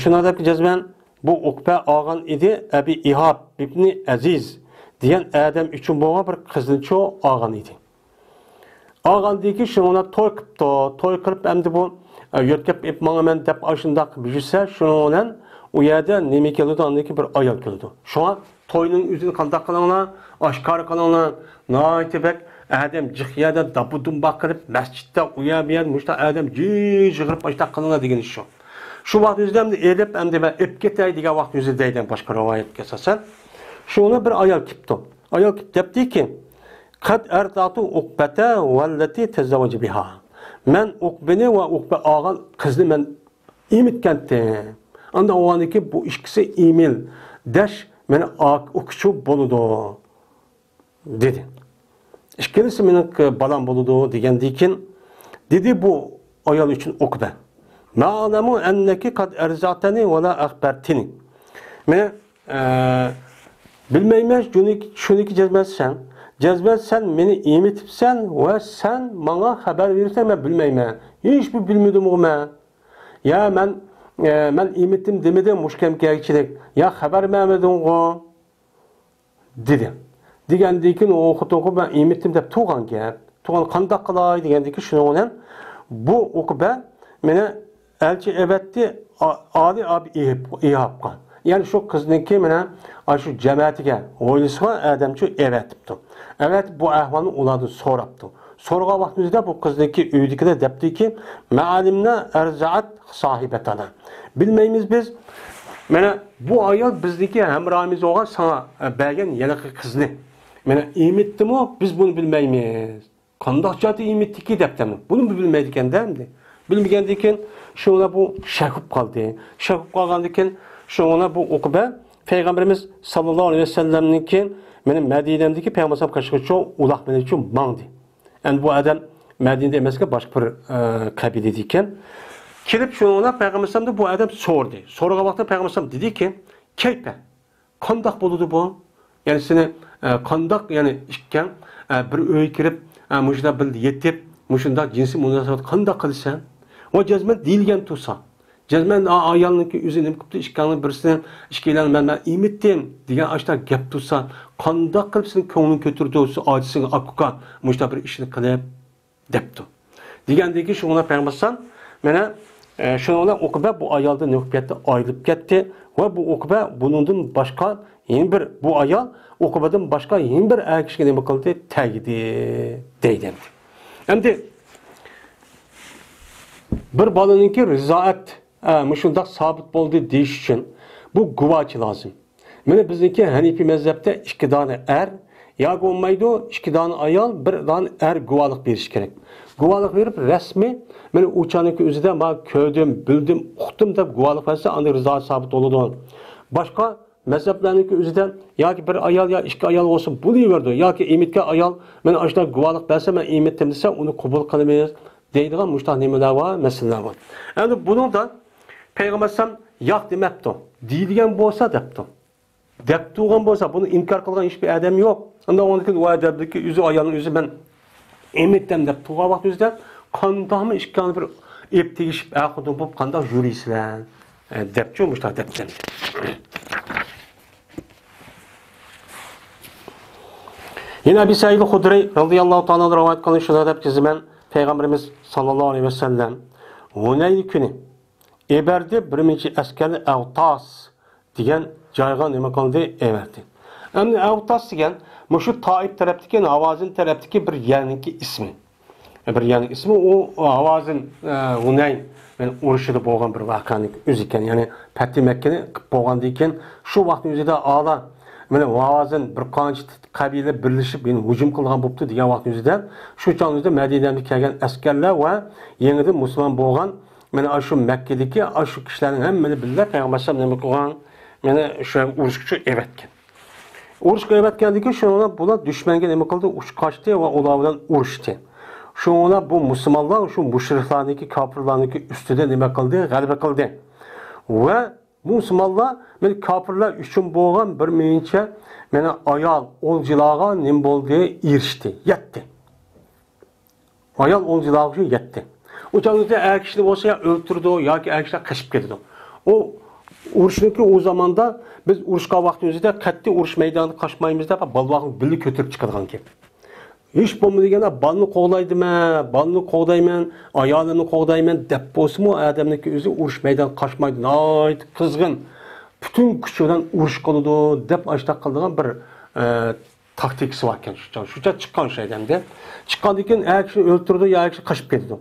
Shuna deb jazman bu Uqba olgan edi Abi Ihab ibn Aziz degan odam uchun bo'lgan bir qizni olgan edi. Olgandiki shuni to'y qilib endi bu yo'tkab ipmanman deb ashundaq bilsa shuni u yerda nima keladi andiki bir ayol keladi. Shuna to'yning o'zini qanday qilinglar, oshkor qilinglar. Noytibak adam jixyada dabudum baqirib masjidda u yer bu yer mushta adam jig'irib boshqa qilinglar degan shu. Shu vaqt o'zida endi elib endi va ip ketay degan vaqt o'zida deydan boshqa rivoyatga asosan shuni bir ayol kelibdi. Ayol debdiki Qad ardatu uqbata vallati tazawwaj biha. Men uqbini va uqba olgan qizni men emitgandim. Anda o'g'aniki bu ikkisi emil dash meni o'quvchi bo'ladi dedi. Ikkinchisi mening balam bo'ladi degandan keyin dedi bu ayol uchun uqba. Ma'lamu annaki qad arzatani va la akhbartini. Men bilmayman shuniki jazmasan. Cezben sen beni emitipsen ve sen bana haber verirsen ben bilmeyim. Hiçbir bilmiyordum o ben. Ya ben emittim demedim muşkem gerçek. Ya haber vermedin o dedi. Digendeki o okuduğu ben emittim de tuğan gap. Tuğan kandak kılay digendeki şunu olan bu okuba beni elçi evetti Ali abi İhab'ga. Yani şu kızınki mene şu cemaatiga oylisiga adamçı evetipti. Evet bu ahvalni ulardan so'rabdi. So'rgan vaqtimizda bu kızınki uydikida debdiki ma'alimna arzaat sahibetana. Bilmaymiz biz mana bu ayol bizniki hamrohimiz bo'lgan sana bergan yaniqi qizni. Mana emitdimi biz bunu bilmaymiz. Qandoq jati emitdiki debdimi. Bunu bilmaydi ekanda. Bilmaganda keyin shuna bu shakib qoldi. Shakib qolgandan keyin shuna bu o'qiba Peygamberimiz sallallohu alayhi vasallamniki meni Madinamdagi payg'ambar qashqacha uloq men uchun mangdi. Yani bu adam Medine'de emasga boshqa bir qabilada ekan. Kelib shuna payg'ambarimiz bu adam so'rdi. So'ragan vaqtda payg'ambarimiz dediki, "Kayfa? Qandoq bo'ladi bu? Yani seni qandoq yani ishkan bir uy kirib, mushunda bil yetib, mushunda jinsiy munosabat qandoq qilsan?" O cazmen deyilgen tursa. Cazmen ayalniki üzerine kuptu işkanın birisini işkilen ben imittim diye açta gap tursa. Kandak kılıp senin konuğunu götürdü olsa acısını akuka muşta bir işini kılıp deptu. Diyendeki şuna peygambersan mene şuna okuba bu ayalda nökbiyette ayrılıp gitti ve bu okuba bunun başka yeni bir bu ayal okubadan başka yeni bir erkekine ne bakıldı teyidi deydi. Hem de bir balanınki rizaat müşundak sabit bo'ldi deyish uchun bu guvochi lazım. Mana bizniki Hanifi mezhepte ikki dona er yoki bo'lmaydi, ikki dona ayol, bir dona er guvohlik berish kerak. Guvohlik berib rasmiy mana o'chaniki o'zida men ko'rdim, bildim, uqdim deb guvohlik bersa, unda rizoat sabit bo'ladi. Boshqa mezheplarniki o'zida yoki bir ayol yo ikki ayol bo'lsa bo'laverdi, yoki emitga ayol men ashda guvohlik bersa, men emitdim desa, uni qabul qilmaymiz. Deydiğen müştah nimeler var, meseleler var. Yani bunu da Peygamber sallam yak demepti. Deydiğen bolsa depti. Depti olan bolsa bunu inkar kılan hiçbir adam yok. Ondan ondaki o adamdaki yüzü ayağının yüzü ben emittem depti. O vakti yüzden kandah mı işkanı bir ep tegişip akıdın bulup kandah jürisiler. Depti müştah depti. Yine Ebu Said el-Hudri radıyallahu ta'ala rivayet kılın şuna depti zaman Peygamberimiz sallallahu aleyhi ve sellem Hunayn günü Eber'de birinci askerli Avtas diyen caygan nima qildi everdi. Endi Avtas degan şu Taif tarafdagi Havazin tarafdagi bir yaniki ismi. Bir yaniki ismi o Havazin Hunayn men urushida bo'lgan bir voqeaning o'zi ekan. Ya'ni Fatih Makkani qilib bo'lgandan keyin shu vaqtning o'zida ala mana Havazin bir qancha qabila birlashib meni hujum qilgan bo'pti degan vaqt o'zida shu chog'da Madinaga kelgan askarlar va yangidan musulmon bo'lgan mana shu Makkadagi shu kishilarning hammani birga payg'ambar sollallohu alayhi vasallam nima qilgan mana shu urushga evatgan. Urushga evatgandan keyin shuna bular dushmanga nima qildi? Uch qochdi va ular bilan urushdi. Shuna bu musulmonlar shu mushriklarniki kofirlarniki ustida nima qildi? G'alaba qildi. Va musulmonlar men kofirlar uchun bo'lgan bir mencha meni ayol o'ljilarga nim bo'ldi, erishdi, yetdi. Ayol o'ljilarga uchun yetdi. O çağda er kişini olsa ya öldürdü yoki er kişiler kaçıp ketdi. O urushniki o zamanda biz urushga vaqtimizda qattiq urush maydoniga qochmaymiz deb balvoqni birga ko'tarib chiqadigan gap. Hech bo'lmaganda balni qo'g'daydiman, balni qo'g'dayman, ayolimni qo'g'dayman deb bo'lsa-mu odamniki o'zi urush maydoniga qochmaydi. Nihoyat qizg'in, butun kuchi bilan urush qiladi deb ashta qiladigan bir taktikasi bor ekan shucha chiqqan shaydanda. Chiqqandan keyin er kishini o'ldirdi yoki kishi qochib ketdi.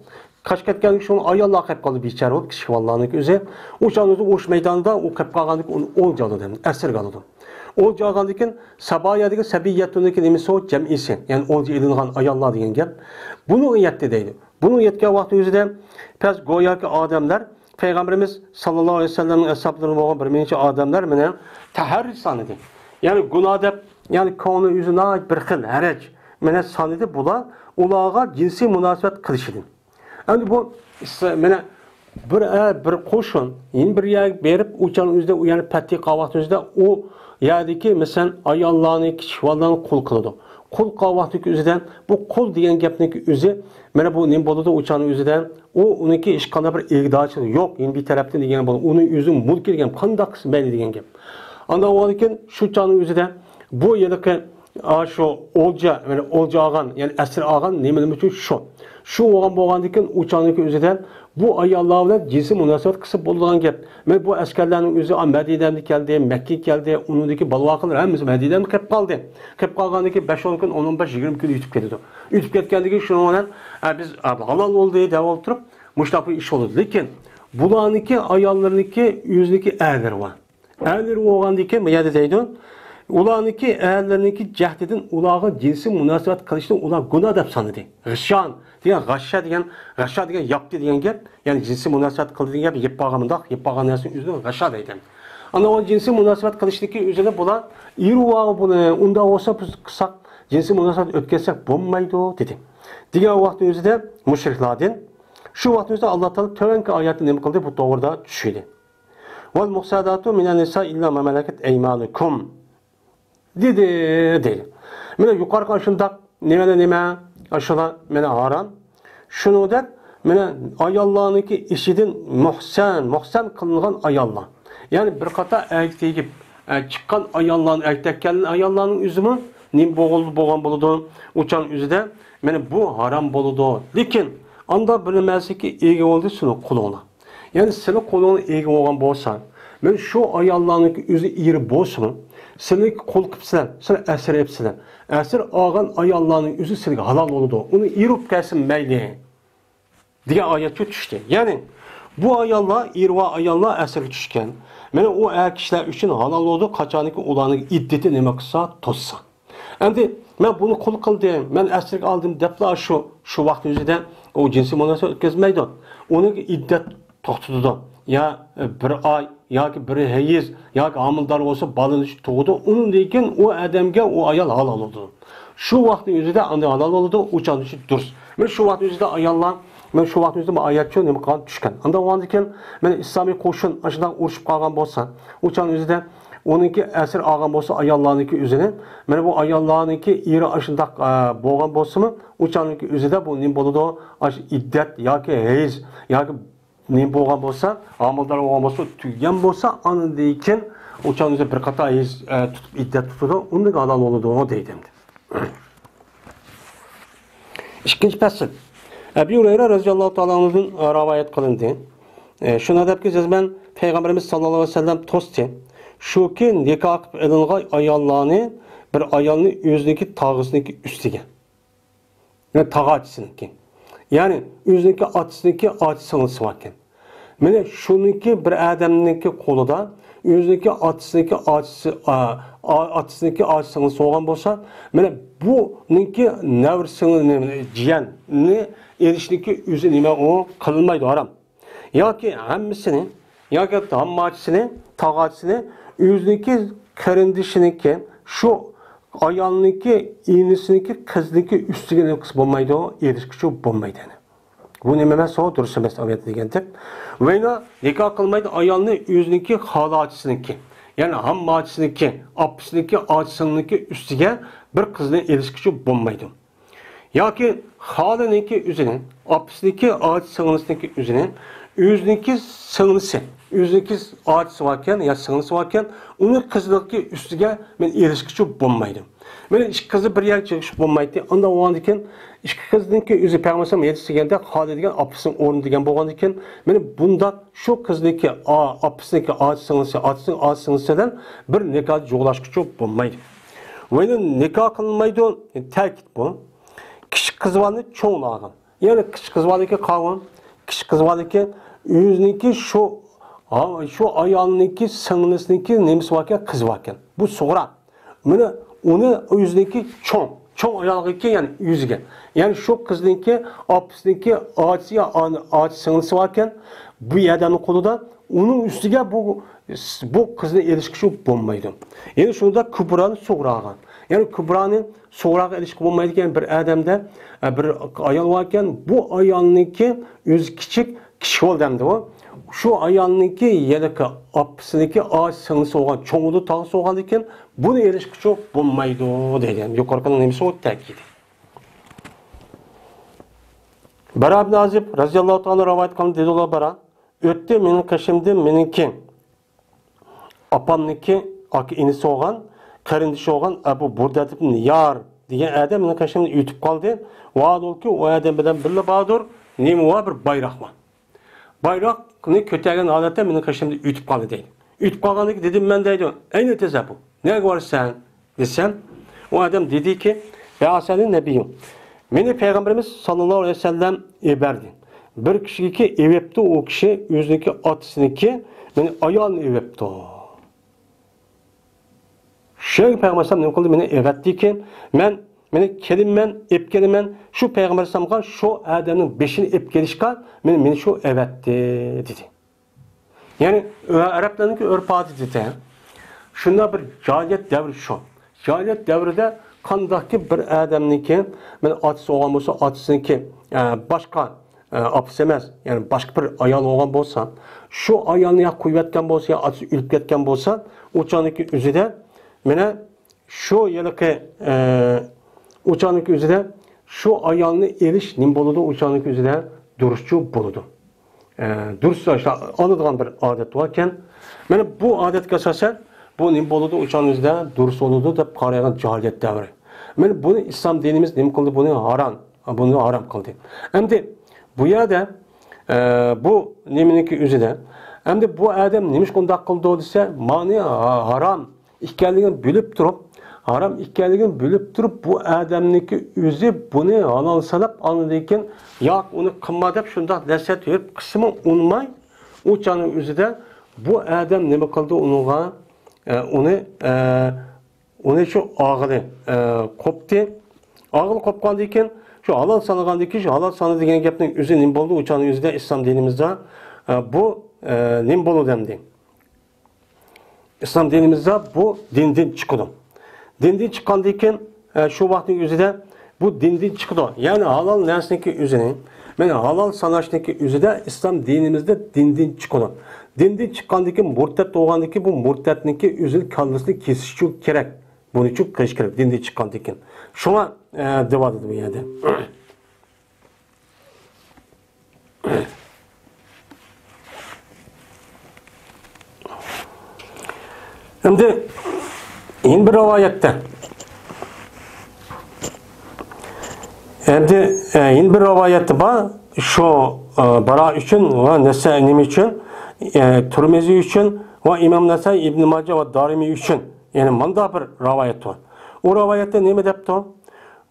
Kaç ketken şunu ayollar qilib qoldi bechara o kishi vallaniki o'zi. O'shani urush maydonida u qilib qolgandik uni o'ldirdi dem, asir qoldi. O'ldirgandan keyin Saboyadagi Sabiyyatuniki nimasi o jamisi, ya'ni o'ldirilgan ayollar degan gap. Buni yetdi deydi. Buni yetgan vaqt o'zida pes go'yoki odamlar Peygamberimiz sallallohu alayhi vasallamning ashablaridan bo'lgan bir necha odamlar bilan taharrus sanadi. Ya'ni gunoh deb, ya'ni koni o'zina bir xil haraj mana sanadi bular ularga jinsiy munosabat qilishdi. Endi bu mana bir qo'shin yeni bir yer berib o'chan o'zida u ya'ni Fatih qavvat o'zida u yerdagi masalan ayollarni kichiklarni qul qiladi. Qul qavvatniki o'zidan bu qul degan gapniki o'zi mana bu nim bo'ladi o'chan o'zidan u uniki hech qanday bir egdochilik yo'q, endi bir tarafdan degan bo'ladi. Uni o'zi mulk degan qanday qismaydi degan gap. Anda o'likin shu chog'ning o'zida bu yerda şu olca, yani olca ağan, yani esir ağan neymenim için şu. Şu olan boğandıkken uçağındaki üzerinden bu ayarlarla cinsi münasebet kısıp bulunan gep. Ve bu askerlerin üzeri Medine'den geldi, Mekke geldi, onundaki balıklar hemimiz Medine'den kep kaldı. Kep kalgandaki 5-10 gün, 10-15-20 gün yutub ketdi. Yutub ketgandiki şunu olan biz halal oldu diye devam oturup muştaqı iş oldu. Lekin bularniki ayarlarniki yüzdeki erleri var. Erleri olgandiki bu yerda deydi. Ularniki eğerlerinki cehdedin ulağı cinsi münasebet kılıştığın ular günah dep sanıdı. Gışan diyen gışa diyen yaptı diyen gep, yani cinsi münasebet kıldı diyen gep yep bağımındak, yep bağım nersinin üzerine gışa deyden. Ama o cinsi münasebet kılıştaki üzerine bular, iyi uvağı bunu, onda olsa kısak cinsi münasebet ötketsek bulmaydı dedi. Diğer vaktin üzerinde müşriklerden, şu vaktin üzerinde Allah Teala törenki ayetini ne kıldı bu doğruda düşüydü. Vel muhsadatu minen nisa illa ma melaket eymanukum. Dedi. Mene yukarı karşında neme aşıla mene haram. Şunu der mene ayallarınki işidin muhsen kılıngan ayallar. Yani bir kata erkek çıkan ayalların erkeklerin ayallarının üzümü nim boğan buludu uçan üzüde mene bu haram buludu. Lekin anda bilinmesi ki iyi oldu şunu kulağına. Yani senin kulağına iyi olan bolsa men şu ayallarınki üzü iri bolsun. Seni kol kıpsılar, seni esir hepsiler. Esir ağan ayallarının üzü seni halal oldu. Onu irip gelsin meyli diye ayet düştü. Yani bu ayallar, irva ayallar esir düşken. Yani o kişiler için halal oldu. Kaçanıki olanın iddeti neme kısa tozsa. Şimdi ben bunu kol kıldım, ben esir aldım depla şu vakti yüzünden o cinsi münasebet ötkazmaydı. Onun iddet toxtudu. Ya bir ay, ya ki bir heyiz, ya ki hamildar olsa balınış doğdu. Onun deyken o adamga o ayal halal oldu. Şu vaktin yüzüde anda halal oldu, uçan dışı durs. Ben şu vaktin yüzüde ayallar, ben şu vaktin yüzüde ayetçi neme kalan düşken. Anda o andayken ben İslami koşun aşıdan uğraşıp kalgan bolsa, uçan yüzüde onunki esir ağan bolsa ayallarınki üzerine, ben bu ayallarınki iri aşında boğan bolsa mı, uçanınki üzerinde bu nim boludu, iddet, ya ki heyiz, ya ki ne boğan bolsa, amaldar boğan bolsa, tüygen bolsa, anı deyken uçağın üzerinde bir kata tutup iddet tutudu, onun da halal olduğunu deydimdi. İkinci pesel. Ebu Hureyre radıyallahu ta'ala'nın rivayet kılındı. Şuna deyip ki, ben Peygamberimiz sallallahu aleyhi ve sellem tosti, şu ki nikah edilgay ayallarını, bir ayalını yüzdeki tağısındaki üstüge. Yani tağı açısındaki. Yani yüzdeki açısındaki açısınlısı varken. Mene şununki bir adamınki koluda, yüzdeki açısındaki açısınlısı olan bolsa, mene bununki nevrsini ciyen, erişindeki yüzü nime o kılınmaydı haram. Ya ki hemmisini, ya ki hammaçısını, tağı açısını, yüzdeki karındışınınki, şu ayağındaki, iğnesindeki, kızdaki üstüge kısmı olmaydı o, erişkici olmaydı. Bu neme sonra durursa mesela ayet degendir. Ve yine nikah kılmaydı ayağını yüzündeki halı açısındaki. Yani ham açısındaki, apısındaki açısındaki üstüge bir kızla erişkici olmaydı. Ya ki halındaki üzerine, apısındaki açısındaki üzerine, yüzündeki sığınısı, yüzündeki ağaçsı varken ya sığınısı varken onun kızlıki üstüge ben erişkici olmaydı. Ben iki kızı bir yer çıkışıp olmaydı. Anda o andayken iki kızdaki yüzü Peygamber yetişti geldi halı degen apısının ornu degen boğandayken ben bunda şu kızdaki apısındaki ağaç sığınısıdan bir nikah joğlaşkıcı olmaydı. Ve nikah kılınmaydı terkit bu. Kişi kız vardı çoğunluğun. Yani kişi kız vardı kavun, kişi kız vardı ki yüzündeki şu ayağındaki sığınısındaki nemisi varken kız varken. Bu sonra. Onu yüzündeki çoğun ayağındaki yani yüzüge. Yani şu kızdaki apısındaki ağaç sığınısı varken bu adamın kolu da onun üstüge bu kızla ilişkisi olmaydı. Yani şurada Kübra'nın soğurağı. Yani Kübra'nın soğurağı ilişki olmaydı bir adamda bir ayal varken bu ayağındaki yüz küçük kişi oldu o. Şu ayağındaki yedeki apısındaki ağaç sığınısı olan çoğulu tağısı olan iken bunu ilişki çok olmaydı deyken yukarıdan nemisi o tekiydi. Bara ibn Azib razıyallahu ta'ala rivayet kılın dedi ola bara öttü menin kaşımdı meninki apamniki aki inisi olan qarindishi olgan Abu Burda ibn Yar degan adam meni qashimni yutib qoldi. Va'dolki u adam bilan birga bordir. Nima va bir bayroq bor. Bayroqni ko'targan holatda meni qashimni yutib qoldi deydi. Yutib qolganlik dedim men deydi. Ayni tez bu. Nega borsan? Desem o adam dedi ki ya senin nebiyim. Meni Peygamberimiz sallallahu aleyhi ve sellem eberdi. Bir kişi evepti o kişi yüzündeki atısınınki meni ayağını evepti. Şey Peygamberim ne kıldı beni evetti ki meni kelimmen epkelimen şu Peygamberim'e şu adamın beşini epkelişka meni şu evetti dedi. Yani Araplarınki örpadı dedi. Şunda bir cahiliyet devri şu. Cahiliyet devrinde kandaki bir adamınki men atısı olgan bolsa atısınınki başka apis emas, yani başka bir ayol olgan bolsa, şu ayolni ya qo'yib yotgan bolsa, ya atısı o'lib ketgan bolsa, o'chaniki o'zida mena şu yilqi o'chaniki o'zida şu ayolni elish nim bo'ladi, o'chaniki o'zida durustchu bo'ladi. Durustcha oladigan bir odat bor ekan. Mana bu odatga asosan bu nim bo'ladi, o'chaniki o'zida durust bo'ladi deb qaragan jahiliyat davri. Mana buni islom dinimiz nim qildi, buni harom qildi. Endi bu yerda bu niminiki o'zida endi bu adam nima shunday qildi desa, ma'ni harom ekanligini bilib turib, bu adamniki o'zi buni halol sanab oladigan, yo'q uni qilma deb shunday lazzat berib qismi unmay, o'chaning o'zida bu adam nima qildi uni shu og'ili qopdi. Og'il qopgandan keyin şu halal sanıgandan keyin, şu halal sanı degan gapning o'zi nima bo'ldi? O'chaning o'zida islom dinimizda bu nima bo'ladi demdi. İslam dinimizde bu dinden çıkıdı. Dinden çıkandan keyin şu vaqtning o'zida bu dinden çıkıdı. Yani halal narsaniki o'zini, mana halal sanashniki o'zida islom dinimizda dinden çıkıdı. Dinden chiqqandan keyin murtad bo'lgandan keyin bu murtadniki o'zini kallasini kesish kerak. Buni uchun qilish kerak dinden chiqqandan keyin. Shuna devadı bu yerde. Şimdi yeni bir rivayette var şu Bara için ve Nesai'nin için, Tirmizi için ve İmam Nesai, İbn Mace ve Darimi için yani manda bir rivayet var. O rivayette ne depti?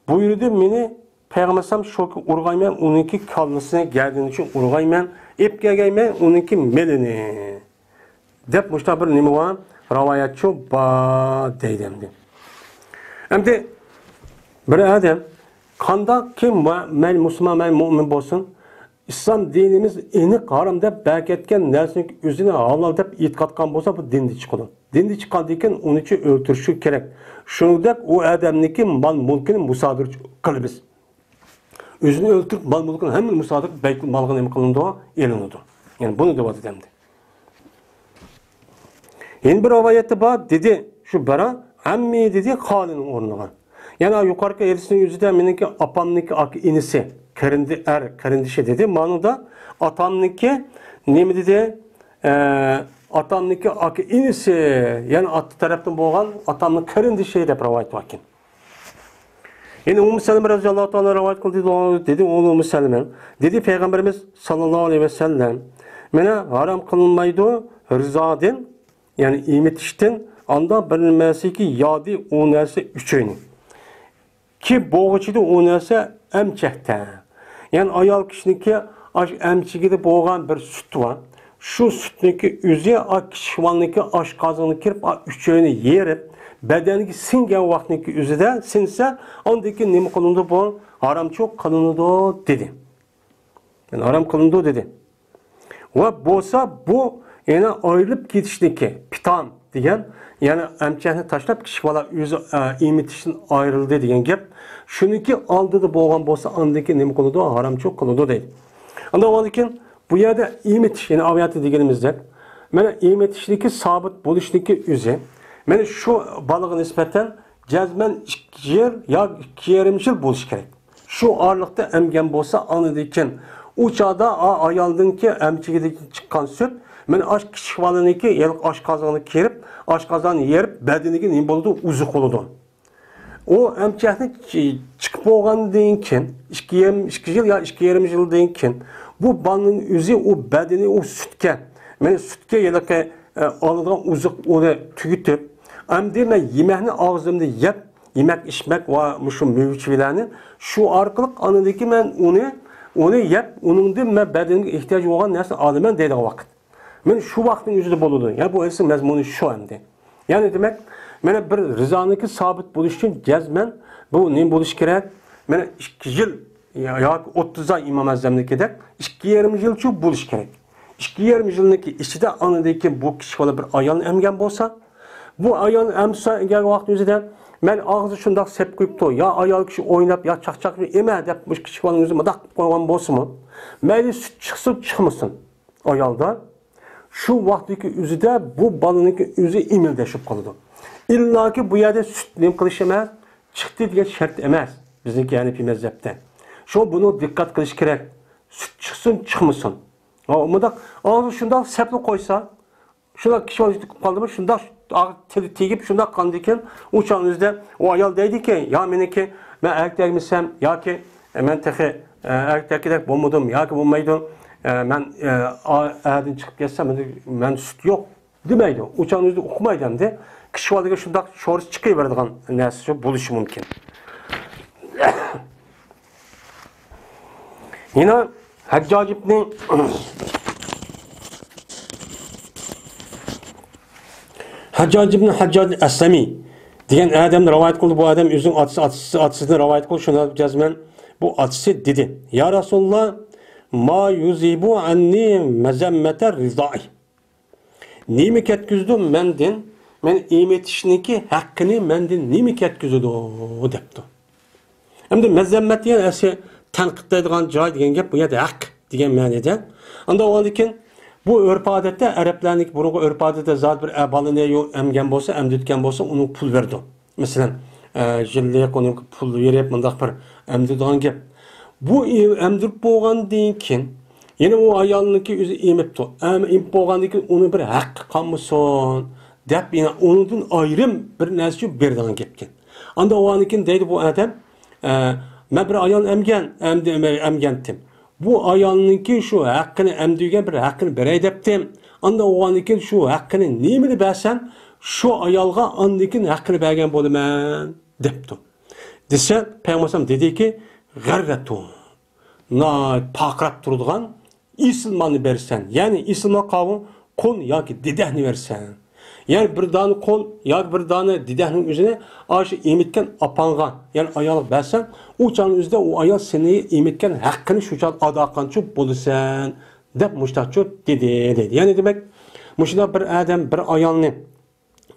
Buyurdu meni Peygamberim şoku urgayman, onunki kallasına geldiğin için urgayman, epkegayman, onunki melini. Dep muşta bir nime var? Ravayatçı ba deydemdi. Hem de bir adam kanda kim men Müslüman men mümin bolsun, İslam dinimiz enik haram dep berketken nersin özüne halal dep itikatkan bolsa bu dindi çıkıdı. Dindi çıkandan keyin onu için öldürüşü gerek. Şuningdek o adamniki mal mulkini musadir qilibız. Özünü öldürüp mal mulkini hem musadir baytul malga nima qilindi o elinadi. Yani bunu deb aytamdi. Yeni bir rivayette var dedi şu Bara ammi dedi Halid'in o'rniga. Yani yukarıki erisinin yüzüde meniki apamniki inisi karindişi dedi. Manada atamniki nemi dedi? Atamniki inisi yani at taraftan boğan atamnın karindişi de rivayet var ki. Yani Ümmü Seleme radıyallahu anh rivayet kıldı dedi oğlu Ümmü Seleme. Dedi Peygamberimiz sallallahu aleyhi ve sellem mena haram kılınmaydı rızadın yani imet işten anda bilinmesi ki yadi o nerse üçüynü. Ki boğuçuydu o nerse emçekte. Yani ayal kişininki emçikide boğan bir süt var. Şu sütünki üzü kişivanlıki aş kazanı kirip üçüynü yerip bedeniki singen vaktindeki üzüde sinse ondaki nemi kılındı bu haram çok kılındı dedi. Yani haram kılındı dedi. Ve bolsa bu yani ayrılıp gidişteki pitan diyen yani emçehni taşlap kişi valla yüzü imet için ayrıldı diyen gap. Şununki aldı da boğan bolsa andaki nemi kılındı haram çok kılındı değil. Anda olanıkin bu yerde imet iş yani aviyatı diyenimizde bana imet işdeki sabit buluştaki yüzü bana şu balığın nispeten cezmen yer ya 2,5 yıl buluş gerek. Şu ağırlıkta emgen bolsa anıdıyken uçağda ayaldın ki emçikideki çıkan süt Men aş kichik balaniki, yani oshqozonni kerib, oshqozonni yerib, badaniga nima bo'ladi? Uzuq bo'ladi. O emchakni chiqib bo'lgandan keyin 2 yil yo 2,5 yildan keyin bu balaning o'zi o badani o sutga, mana sutga yalaqi oladigan uzuq uni tugitib, endi men yemekni og'zimda yeb, yemek içmek va shu mevchilarni shu orqali anadagi men uni yeb, uningdan men badanimga ehtiyoj bo'lgan narsa olaman deydigan vaqt. Men shu vaqtning o'zida bo'ladi. Ya bu esa mazmuni shu endi. Ya'ni demak, mana bir rizoniki sabit bo'lish uchun jazman bu nima bo'lish kerak? Mana 2 yil yoki 30 oy Imom Azamnikidek 2,5 yilcha bo'lish kerak. 2,5 yilniki ichida anadagi bu kishi bola bir ayolni emgan bo'lsa, bu ayol emsa agar vaqt o'zida men og'zi shundoq sep qo'yibdi, yo ayol kishi o'ynab, yo chaqchaq ema deb bu kishi bola o'zi mudaq qo'ygan bo'lsa-mi, mayli sut chiqsin, chiqmasin. Ayolda shu vaqtdagi o'zida bu balaniki o'zi imildashib qoladi. İllaki bu yerda sut nim qilish emas, chiqdi degan shart emas. Bizniki Hanifiy mazhabda. Shu buni diqqat qilish kerak. Sut chiqsin, chiqmasin. Mudaq og'zi shundoq sepli qo'ysa, shundoq kishi olib qoldimi, shundoq tili tegib shundoq qoldi ekan, o'shaningizda o ayol deydiki, "Ya meniki men erkakmisam yoki men texi erkakdek bo'lmadim yoki bo'lmaydi. Men adin chiqib ketsam, men sut yo'q" demaydi. O'shaningizda uqmaydi hamda kishi oldiga shundoq sho'rish chiqaveradigan narsa bo'lishi mumkin. Yine Hajjaj ibn Hajjaj Aslami degan adam rivoyat qildi. Bu adam o'zining otasidan rivoyat qildi. Shuni jazman bu otasi dedi: "Ya Rasululloh, ma yuzibu anni mazammata rizai." Nima ketkizdi mendan? Men emetishniki haqqini mendan nima ketkizdi debdi. Endi mazammat degan asli tanqidlaydigan joy degan gap bu yerda haq degan ma'noda. Unda o'ldikin bu örf odatda arablarning burungi örf odatda zot bir balani emgan bo'lsa, emditgan bo'lsa, uni pul berdi. Masalan, jillik uni pul berib mundaq bir emdigan gap. Bu emdirib bo'lgandan keyin yana o ayolniki o'zi emibdi. Emib bo'lgandan keyin uni bir haq qolmasin deb yana undan ayrim bir narsa berdigan gapkan. Anda o'anikin deydi bu adam, men bir ayol emgandim. Bu ayolniki şu haqqini emdigan bir haqqini beray debdim. Anda o'anikin şu haqqini nimani bersam, şu ayolga andikin haqqini bergan bo'laman debdi. Desa, Payg'ambar dediki, g'arratu. Paqrab turadigan isilmanni bersan, ya'ni isilma qavun qo'l yoki didahni bersan. Yani bir tane kol ya bir tane didahning o'zini aşı emitken apanga yani ayol bersen o çağın üzerinde o ayol seni emitken hakkını şu çağ adakan çok bulursan deb muştaççı dedi. Yani demek muşda bir adam bir ayolni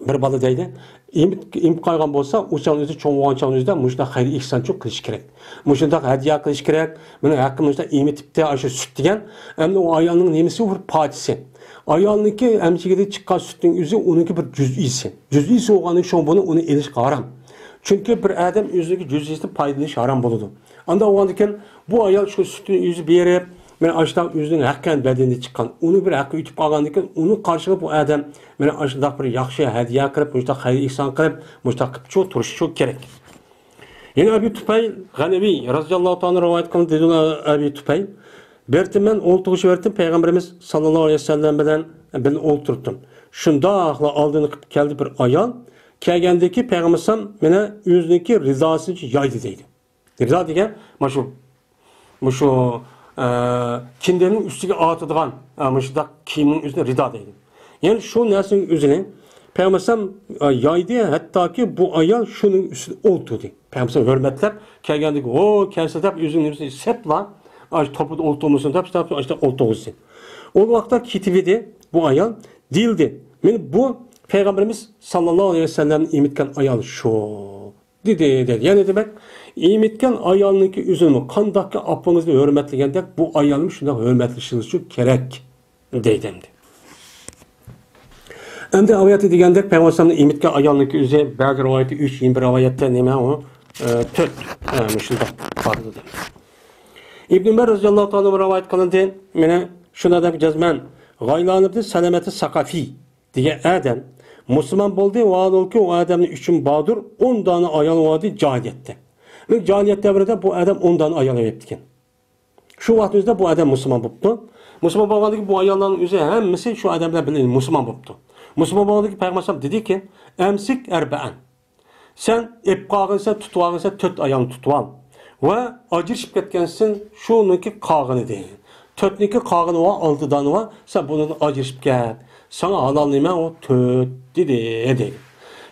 bir bala deydi emip qaygan bolsa o çağın üzerinde çoğun olan çağın üzerinde muşda hayır ihsan çok kılış gerek. Muşda hediye kılış gerek. Bunu hakkımızda emitip de aşı süt diyen hem de o ayolning nemisi bir partisi. Ayolniki emchigida chiqqan sutning o'zi uniki bir juz'isi. Juz'isi bo'lgani uchun buni uni elish haram. Chunki bir odam o'ziga juz'isini foydalanish haram bo'ladi. Anda o'g'andikan bu ayol shu sutni o'zi berib, men ashdan o'zining haqqan badaniga chiqqan, uni bir haqqi yutib qolgandan keyin uni qarshilab bu odam men ashdan bir yaxshi hadiya qilib, mushta xayr ihson qilib, mushta qilib turishi kerak. Yana Abi Tufayl G'anavi radhiyallohu ta'ala rivoyat qildi dedilar Abi Tufayl Bertimen oltuğuşu verdim Peygamberimiz sallallahu aleyhi ve sellem ben olturttum. Şundaqla aldığını geldi bir ayol. Kelgendeki Peygamberim mene yüzündeki rızasını yaydı deydi. Rıza degen şu kindenin üstüge atıdığan şundaq kiyimin üzerine rıza deydi. Yani şu nesinin üzerine Peygamberim yaydı hatta ki bu ayol şunun üstüne olturdu. Peygamberim hürmetler kelgendeki o kendisi de yüzünün üstüne sepla topu oltuğumuzun da işte oltuğumuzun. O vakta kitividi bu ayol dildi. Yani bu Peygamberimiz sallallahu aleyhi ve sellem imitken ayol şu dedi. Yani demek imitken ayolniki üzülümü kandaki apınızda hürmetligende bu ayolun şunda hürmetlişiniz şu gerek deydimdi. Hem de ayeti degende Peygamberimiz imitken ayolniki üzü bazı rivayeti 3-21 ayette neme o 4 şunda vardı demiş. İbn Ömer radıyallahu ta'ala rivayet kılındı. Mene şuna da bir cazmen Gaylanibdi Salamati Saqafi degan adam musulmon bo'ldi va ki o adamning uchun Badur 10 tane ayol vardı cahiliyette. Ve cahiliyet devrinde bu adam 10 tane ayol yaptı. Şu vaktimizde bu adam Müslüman buldu. Müslüman bağlandı bu ayolların üzeri hemmisi şu adamlar bilen Müslüman buldu. Müslüman bağlandı ki Peygamber dedi ki emsik erba'an. Sen epqağınsa tutuvağınsa 4 ayağını tutuval. Ve acırışıp ketkensin şununki qağını deyin. 4'niki qağını var 6 tane var. Sen bunu acırışıp ket. Sana halalıyım o 4 dedi.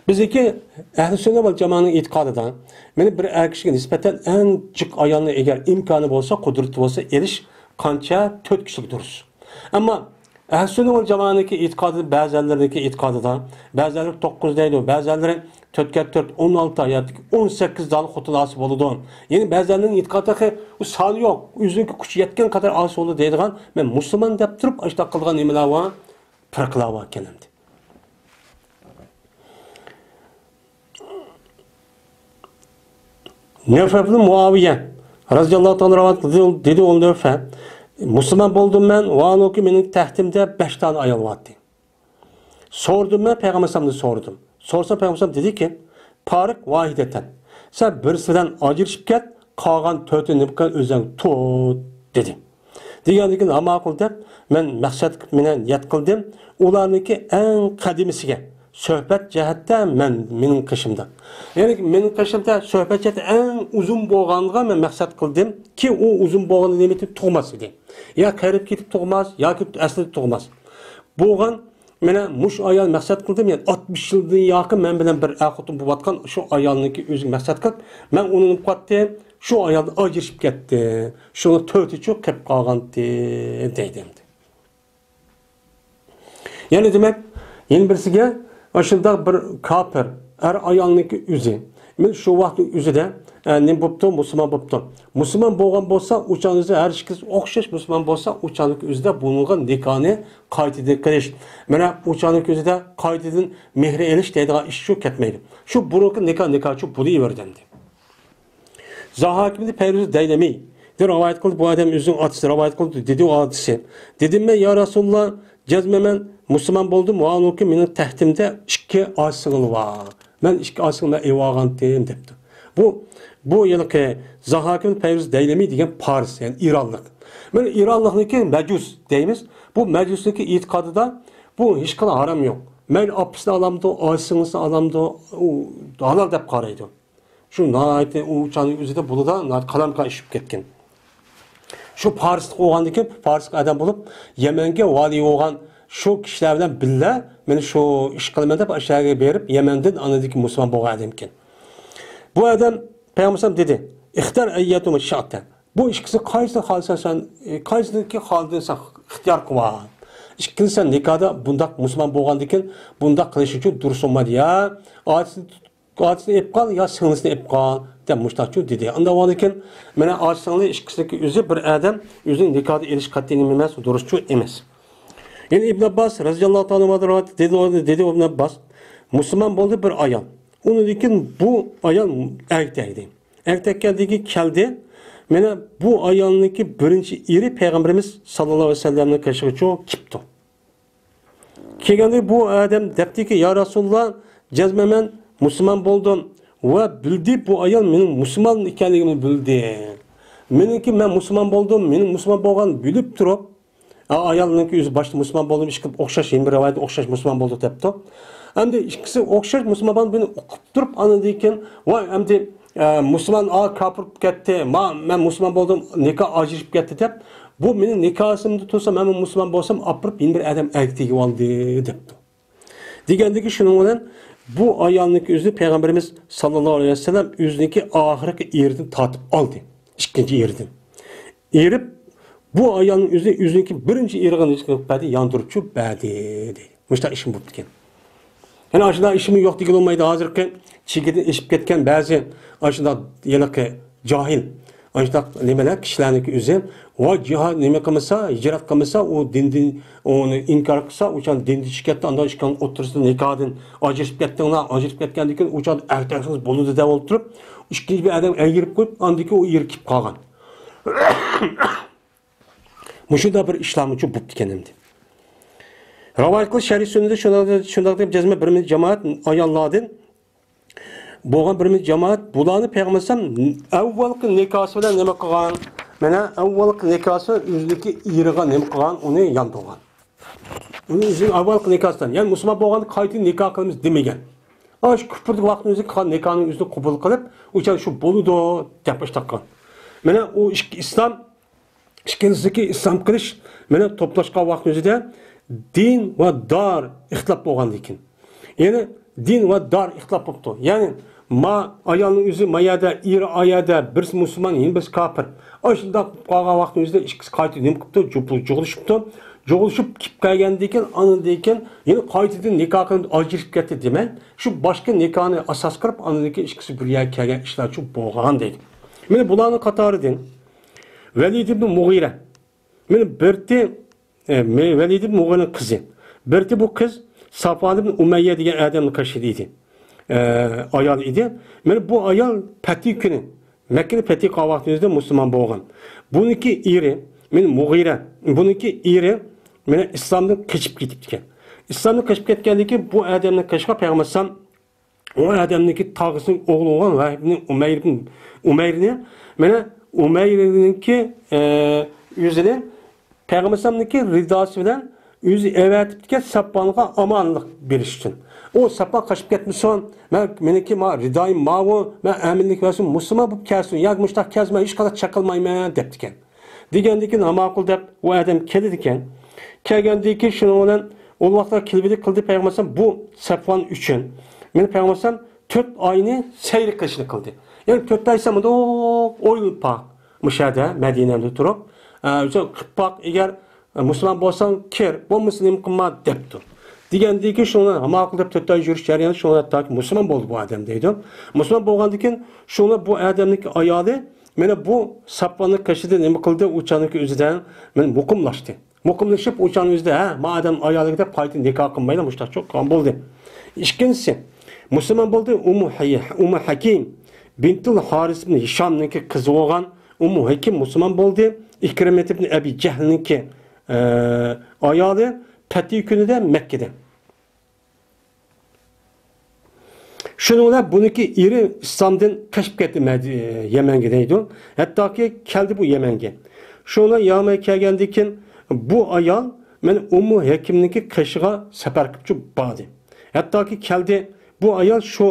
Bizdeki Ehl-i Sünnet vel Cemaat'ın itikadıdan meni bir erkişe nispeten en cık ayağına eğer imkanı olsa, kudreti olsa eriş kança 4 kişilik durur. Ama Ehl-i Sünnet vel Cemaat'ın itikadı bazılarındaki itikadıdan bazıları 9 değil, bazıları 4 16 ayet 18 dalı xotulası boludu. Yani bazılarının itikadındaki o sanı yok. Üzünkü kuş yetken kadar az oldu deydiğen ben Müslüman deyip durup açta kılgan imeler var, pırkılar var kendimde. Nefr ibn Muaviye radıyallahu ta'ala dedi o Nefr Müslüman buldum ben o ki benim tahtimde 5 tane ayol vardı. Sordum ben Peygamber'e sordum. Sorsam Peygamber dedi ki parik vahideten sen birisinden acırışıp ket kalgan 4'ünü özden tut dedi. Degandiki ama qildim men maqsad bilan yat qildim ularniki eng qadimisiga sohbat jihatda mening qishimda. Ya'ni mening qishimda sohbat jihati eng uzun bo'lganiga men maqsad qildim ki u uzun bo'lgani nimaga tug'mas edi. Ya qarib ketib tug'mas yoki aslida tug'mas. Bo'lgan mena mush ayol maqsad qildim, yani 60 yildan yaqin men bilan bir aqotim bo'layotgan shu ayolniki o'zi maqsad qilib, men uni qatdim şu ayolni ajrashib ketdi. Shuni 4-chi qilib qolgandi deydim. Yani demek yeni birisiga aşında bir kafir er ayolniki o'zi. Men shu vaqt o'zida ne bo'pti, musulmon bo'pti. Musulmon bo'lgan bo'lsa, uçanızda her ikisi o'xshash musulmon bo'lsa, uçanlik o'zida bunga nikahni qaytadan qilish. Mana uçanlik o'zida qaytadan mehr elish deydigan ish shu ketmaydi. Shu burungi nikahchi bo'laverdi. Zahakimde Peyruz Deylemi de rivayet kıldı bu adam üzüm atısı rivayet kıldı dedi o atısı. Dedim ben ya Resulullah cezmemen Müslüman buldum o an ki benim tahtimde 2 asıl var. Ben 2 asılına evağantayım depti. Bu yılki Zahakimde Peyruz Deylemi diyen Paris yani İranlık. Ben İranlık'taki mecus deyimiz. Bu mecus'taki itikadı da bu hiç kadar haram yok. Ben apısını alamdı, asılını alamdı, halal dep karaydı. Şu nahayeti uçanın üzerinde bunu da kalamka işip ketken. Şu Paris'te oğandaki Paris'te adam bulup Yemen'e vali oğan şu kişilerden bile beni şu iş kılımında aşağıya verip Yemen'den anladaki Müslüman boğa adamken. Bu adam Peygamber dedi İhtar eyyatumu şahten. Bu işkisi kaysın halsen kaysındaki haldıysa ihtiyar kıva. İşkinsen nikahda bundak Müslüman boğandaki bundak kılışı için dursunma diye Ağaçını epqal ya sığınısını epqal de muştaçu dedi. Anda varken mena ağaçsınlığı işkisindeki üzü bir adam üzün nikahda eriş katliğini bilmez, duruşçu emez. Yani İbn Abbas radıyallahu ta'ala dedi İbn Abbas Müslüman oldu bir ayal. Onun için bu ayal erkekteydi. Erkek geldi mena bu ayalındaki birinci iri Peygamberimiz sallallahu aleyhi ve sellem'in kaşığı çok kipti. Kelgende bu adam depti ki ya Resulullah cezmemen Müslüman buldum ve bildi bu ayol benim Müslüman ikenligimi bildi. Meniki ben Müslüman buldum, benim Müslüman bolgan bilip turup ayolniki yüzü başta Müslüman buldum işkip okşaş bir rivayet okşaş Müslüman buldu depti. Hem ikisi okşaş Müslüman beni okup durup anladıyken vay hem de Müslüman kapır gitti, ben Müslüman buldum nikah ajrışıp gitti dep. Bu benim nikahımda tutsa ben Müslüman bolsam apırıp bir adam erkek oldu depti. Degandiki şunun bilan bu ayolniki o'zi Peygamberimiz sallallohu alayhi vasallam o'ziniki oxirgi yerdan tatib oldi. Ikkinchi yerdan. Erib bu ayolning o'ziniki birinchi erig'ini yondiribchi badi dedi. Mushta ishim bo'lib ketgan. Yani aslında işimi yo'q degan olmaydi. Hozirgi chekidan eshib ketgan ba'zi aslında yalaqi jahil aslında nimalar kishilarniki o'zi va jihad nima qilmasa, hijrat qilmasa, o dinni onu inkar qilsa, o'shan dinni shikatda andan ishkan o'tirsida nikohdan ajrashib ketgandan keyin o'shan ertaksiz bo'ladi deb o'tirib, ikkinchi bir odam ayirib qo'yib, andiki u erkib qolgan. Mushunda bir ishlam uchun bo'lib ketganimdi. Ravayet qilish shariy sunnatda shunday deb jazma bir jamoat ayollardan bo'lgan bir jamoat bularni payg'ambar avvalgi nikosi bilan nima qilgan? Mana avvalgi nikosi o'zidagi iriga nima qilgan? Uni yondirgan. Uni o'zi avvalgi nikosdan, ya'ni musulmon bo'lganda qayta nikoh qilamiz demagan. Aş küfürlük vaktin özü kan nikahının özünü kubul kılıp uçan şu boludu yapış takkan. Mene o İslam işkincisi İslam kılış mene toplaşkan vaktin özü de din ve dar ihtilaf boğan dikin. Yani din ve dar ihtilaf boptu. Yani ma ayalının özü mayada iri ayada bir Müslüman yine bir kafir. Aşında qağa vaktin özü de işkisi kayıtı nem kıptı joğuluşuptu. Joğuluşup kip kelgandeken anındayken yine qaytadan nikohdan ajrashib ketdi demak, shu boshqa nikohni asos qilib anındaki ikkisi birga kelgan ishlar shu bo'lgan deydi. Mana bularning qatoridan Valid ibn Mughira. Mana birti Valid ibn Mughiraning qizi. Birti bu qiz Safvan ibn Umayya degan odamni qashidi edi. Ayol edi. Mana bu ayol Fatih kuni Makka Fatih qavaqtida musulmon bo'lgan. Buniki eri, men Mughira, buniki eri meni islomdan qochib ketibdi. İslamdan qochib ketganligi bu odamning qashqa payg'ambar o odamniki tog'isining o'g'li bo'lgan va Umayrni mana Umayrninki o'zini payg'ambarniki ridosi bilan o'zi evatibga Saffonga omonlik berish uchun. O Saffon qochib ketmasin, meniki ridoyim ma'vu, men aminlik versin, musulmon bo'lib kelsin, yo'q mushtaq kezma, hech qanday chaqilmayman debdi ekan. Degandikin ma'qul deb o odam keldi ekan. Kelgandiki shuni bilan o vaqtda kilbidi qildi payg'ambar bu Safvan uchun. Men payg'ambar 4 oyni sayr qilishni qildi. Ya'ni 4 oy samada o'yilib baq. Mushada Madinada turib, o'sha qippoq agar musulmon bo'lsang kir, bo'lmasa nima qilma debdi. Degandiki shuni ma'qul deb 4 oy yurish jarayonida shuni aytdi, musulmon bo'ldi bu odam deydi. Musulmon bo'lgandan shuni bu odamning ayoli mana bu Safvanning qashida nima qildi? O'chaniki o'zidan men muqimlashdi. Muqimlashib o'chan o'zida madam ayoliga deb qayta nikoh qilmaydi, mushtaq cho'q qon bo'ldi. Ikkinchisi musulmon bo'ldi Ummu Hakim bintul Haris ibn Hishamniki qizi bo'lgan Ummu Hakim musulmon bo'ldi. Ikrimat ibn Abi Jahlniki ayoli Fatih kunida Makkada. Shuningdek buniki eri islomdan qochib ketdi Yamanga deydi. Hattoki keldi bu Yamanga. Shuni Yamanga kelgandikin bu ayol men Ummu Hakimniki qishig'a safar qilib bordi. Hattoki keldi bu ayol shu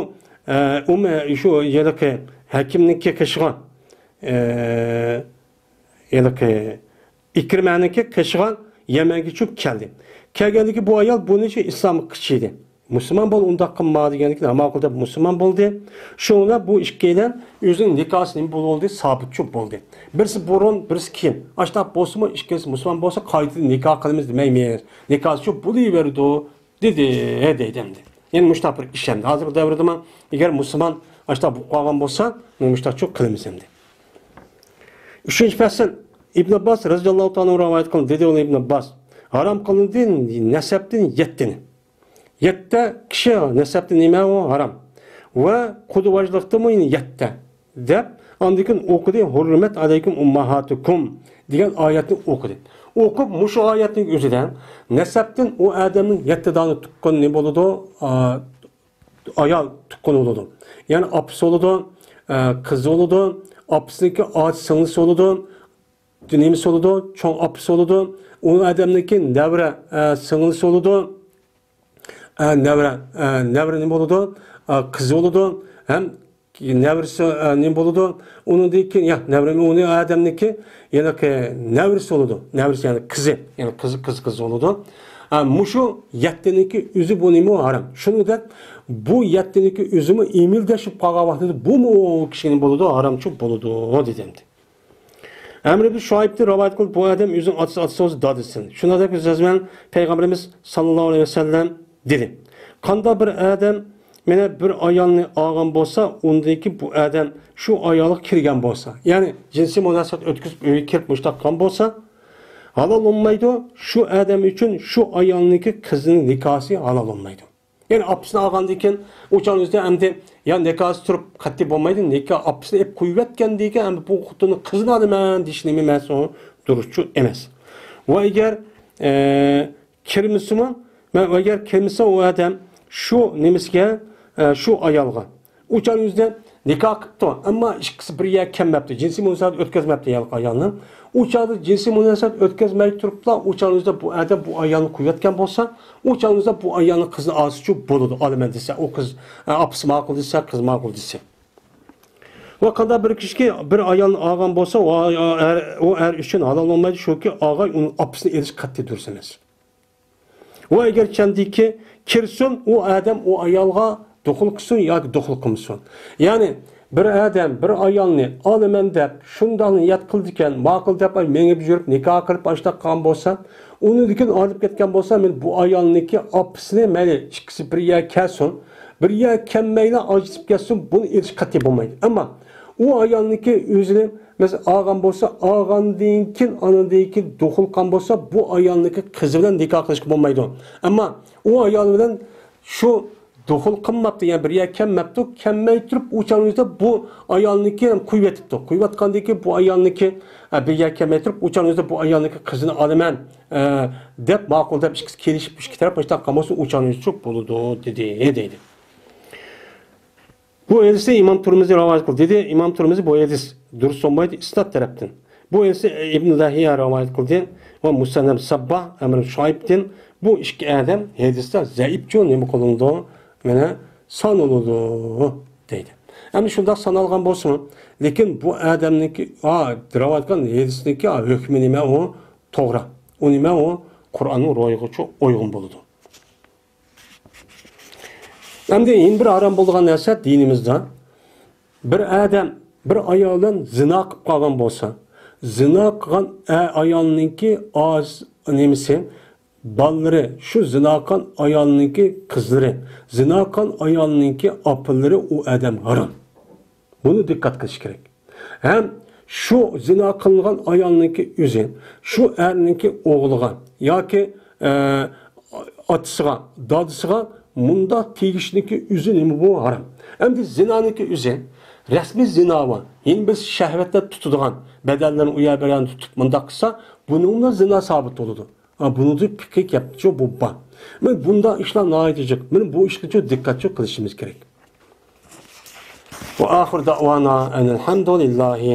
shu yerga Hakimniki qishig'a yerga Ikrimaniki qishig'a Yamanga tushib keldi. Kelgandiki bu ayol buni islom qichidi. Musulmon bo'l unda qilma deganlikda ma'qul deb musulmon bo'ldi. Shunga bu ikkidan o'zining nikohining bo'ldi, sabit bo'ldi. Birisi burun, birisi keyin. Ashtaq bo'lsa-mu, ikkisi musulmon bo'lsa qayta nikoh qilamiz demaymiz. Nikoh shu bo'laverdi dedi, deydimdi. Ya'ni mushtaq bir ish endi. Hozir davrda men agar musulmon ashtaq bu qolgan bo'lsa, mushtaq shu qilamiz endi. 3-fasl Ibn Abbas radhiyallohu ta'ala rivoyat qildi, dedi Ibn Abbas. Haram qilindi nasabdan 7. 7 kishi nasabda nima u haram va qudvajliqdimi 7 deb ondan o'qidi hurmat alaykum ummahatukum degan oyatni o'qidi. O'qib mushu oyatning o'zidan nasabdan u odamning 7 dona tuqqan ne bo'ladi? Ayol tuqqan bo'ladi. Ya'ni opasi bo'ladi, qizi bo'ladi, opasiniki och singlisi bo'ladi, nimasi bo'ladi, cho'ng opasi bo'ladi, u odamniki davra singlisi bo'ladi. Nevre ne boludu? Kız oludu. Hem nevresi ne boludu? Onun deki ya nevre onu adamdaki yani ki nevresi oludu. Nevresi yani kızı. Yani kız oludu. Muşu yetteniki üzü bu nemi haram. Şunu da bu yetteniki üzümü emilde şu paga vakti bu mu o kişinin boludu haram çok boludu o dedimdi. Emre bir şahipti rivayet kıldı bu adam üzüm atsız dadısın. Şuna da biz yazman Peygamberimiz sallallahu aleyhi ve sellem dedi. Qanda bir adam mene bir ayolni olgan bo'lsa, undaki bu adam shu ayolga kirgan bo'lsa, ya'ni jinsiy munosabat o'tkazib uyga kirib mushtaqgan bo'lsa, halol bo'lmaydi. Shu adam uchun shu ayolniki qizining nikohi halol bo'lmaydi. Ya'ni opisini olgandan keyin o'shan o'zida endi ya nikohi turib qat'iy bo'lmaydi. Nikoh opisini ep qo'yib yotgandan keyin endi bu xotini qizini olaman deshni emas, u durustchi emas. Va agar kirmisimi agar kelmasa o adam shu nimasiga, shu ayolga o'shan o'zida nikoh qilibdi, ammo ikkisi birga kelmabdi, jinsiy munosabat o'tkazmabdi ayolni. O'shanda jinsiy munosabat o'tkazmay turiblar, o'shanda bu adam bu ayolni qo'yayotgan bo'lsa, o'shanda bu ayolning qizni olsa bo'ladi, olaman desa, o qiz opasi ma'qul desa, qiz ma'qul desa. Va qanday bir kishi bir ayolni olgan bo'lsa, o er uchun halol olmaydi, shuki og'ay uni opasini erish qat'iy durust emas. Va agar chandiki kirsin, o adam o ayolga duxul qilsin yoki duxul qilmasin. Ya'ni bir adam bir ayolni olaman deb shundan yat qildi ekan, ma'qul deb menga yurib nikoh qilib ashtaqan bo'lsa, uni lekin olib ketgan bo'lsa, men bu ayolniki opasini mayli ikkisi birga kelsin, birga kelmayla ajib kelsin, buni erish qat'iy bo'lmaydi. Ammo o ayolniki o'zini mesela olgan bo'lsa, olgandan keyin anadan keyin duxul qilgan bo'lsa, bu ayolniki qizi bilan nikoh qilishga bo'lmaydi. Ammo o ayol bilan shu duxul qilmabdi, ya'ni birga kelmabdi, kelmay turib o'shaningizda bu ayolniki qo'yib etibdi. Qo'yayotgandan keyin bu ayolniki birga kelmay turib o'shaningizda bu ayolniki qizini olaman deb ma'qul deb ikkisi kelishib ikki taraf boshdan qilmasa o'shaningizda bo'ladi dedi. Bu hadisni İmam Tirmizi rivayet qildi. Dedi İmam Tirmizi bu hadis durust olmaydi istat tarafdan. Bu hadisni Ibn Lahiya rivayet qildi va Musannaf Sabbah Amr Shoibdan bu ikki adam hadisda zaifchi nima qilindi? Mana sanıldı deydi. Ama şunda sanalgan bo'lsin, lekin bu adamniki rivayet qilgan hadisniki hukmi nima o to'g'ri. U nima o Qur'onning ro'yiga uygun bo'ladi. Endi bir aram bo'lgan narsa dinimizda bir adam bir ayoldan zina qilib qolgan bo'lsa, zina qilgan ayolningki oz nimasi balları, şu zina qilgan ayolningki qizlari, zina qilgan ayolningki opalari u adam harom. Buni diqqat qilish kerak. Hem şu zina qilgan ayolningki o'zi, şu erningki o'g'liga yoki otasiga, dadisiga munda tegişniki o'zi nima bu harom. Endi zinaniki o'zi rasmiy zina var. Yeni biz şehvetler tutadigan bedellerini uyabergan tutib munda qilsa, bununla zina sabit oldu. Bunu da piknik yaptığı bu ba. Bunda işler ne edecek? Bu işe çok dikkatli kılışımız gerek. Ve ahir davana enelhamdülillahi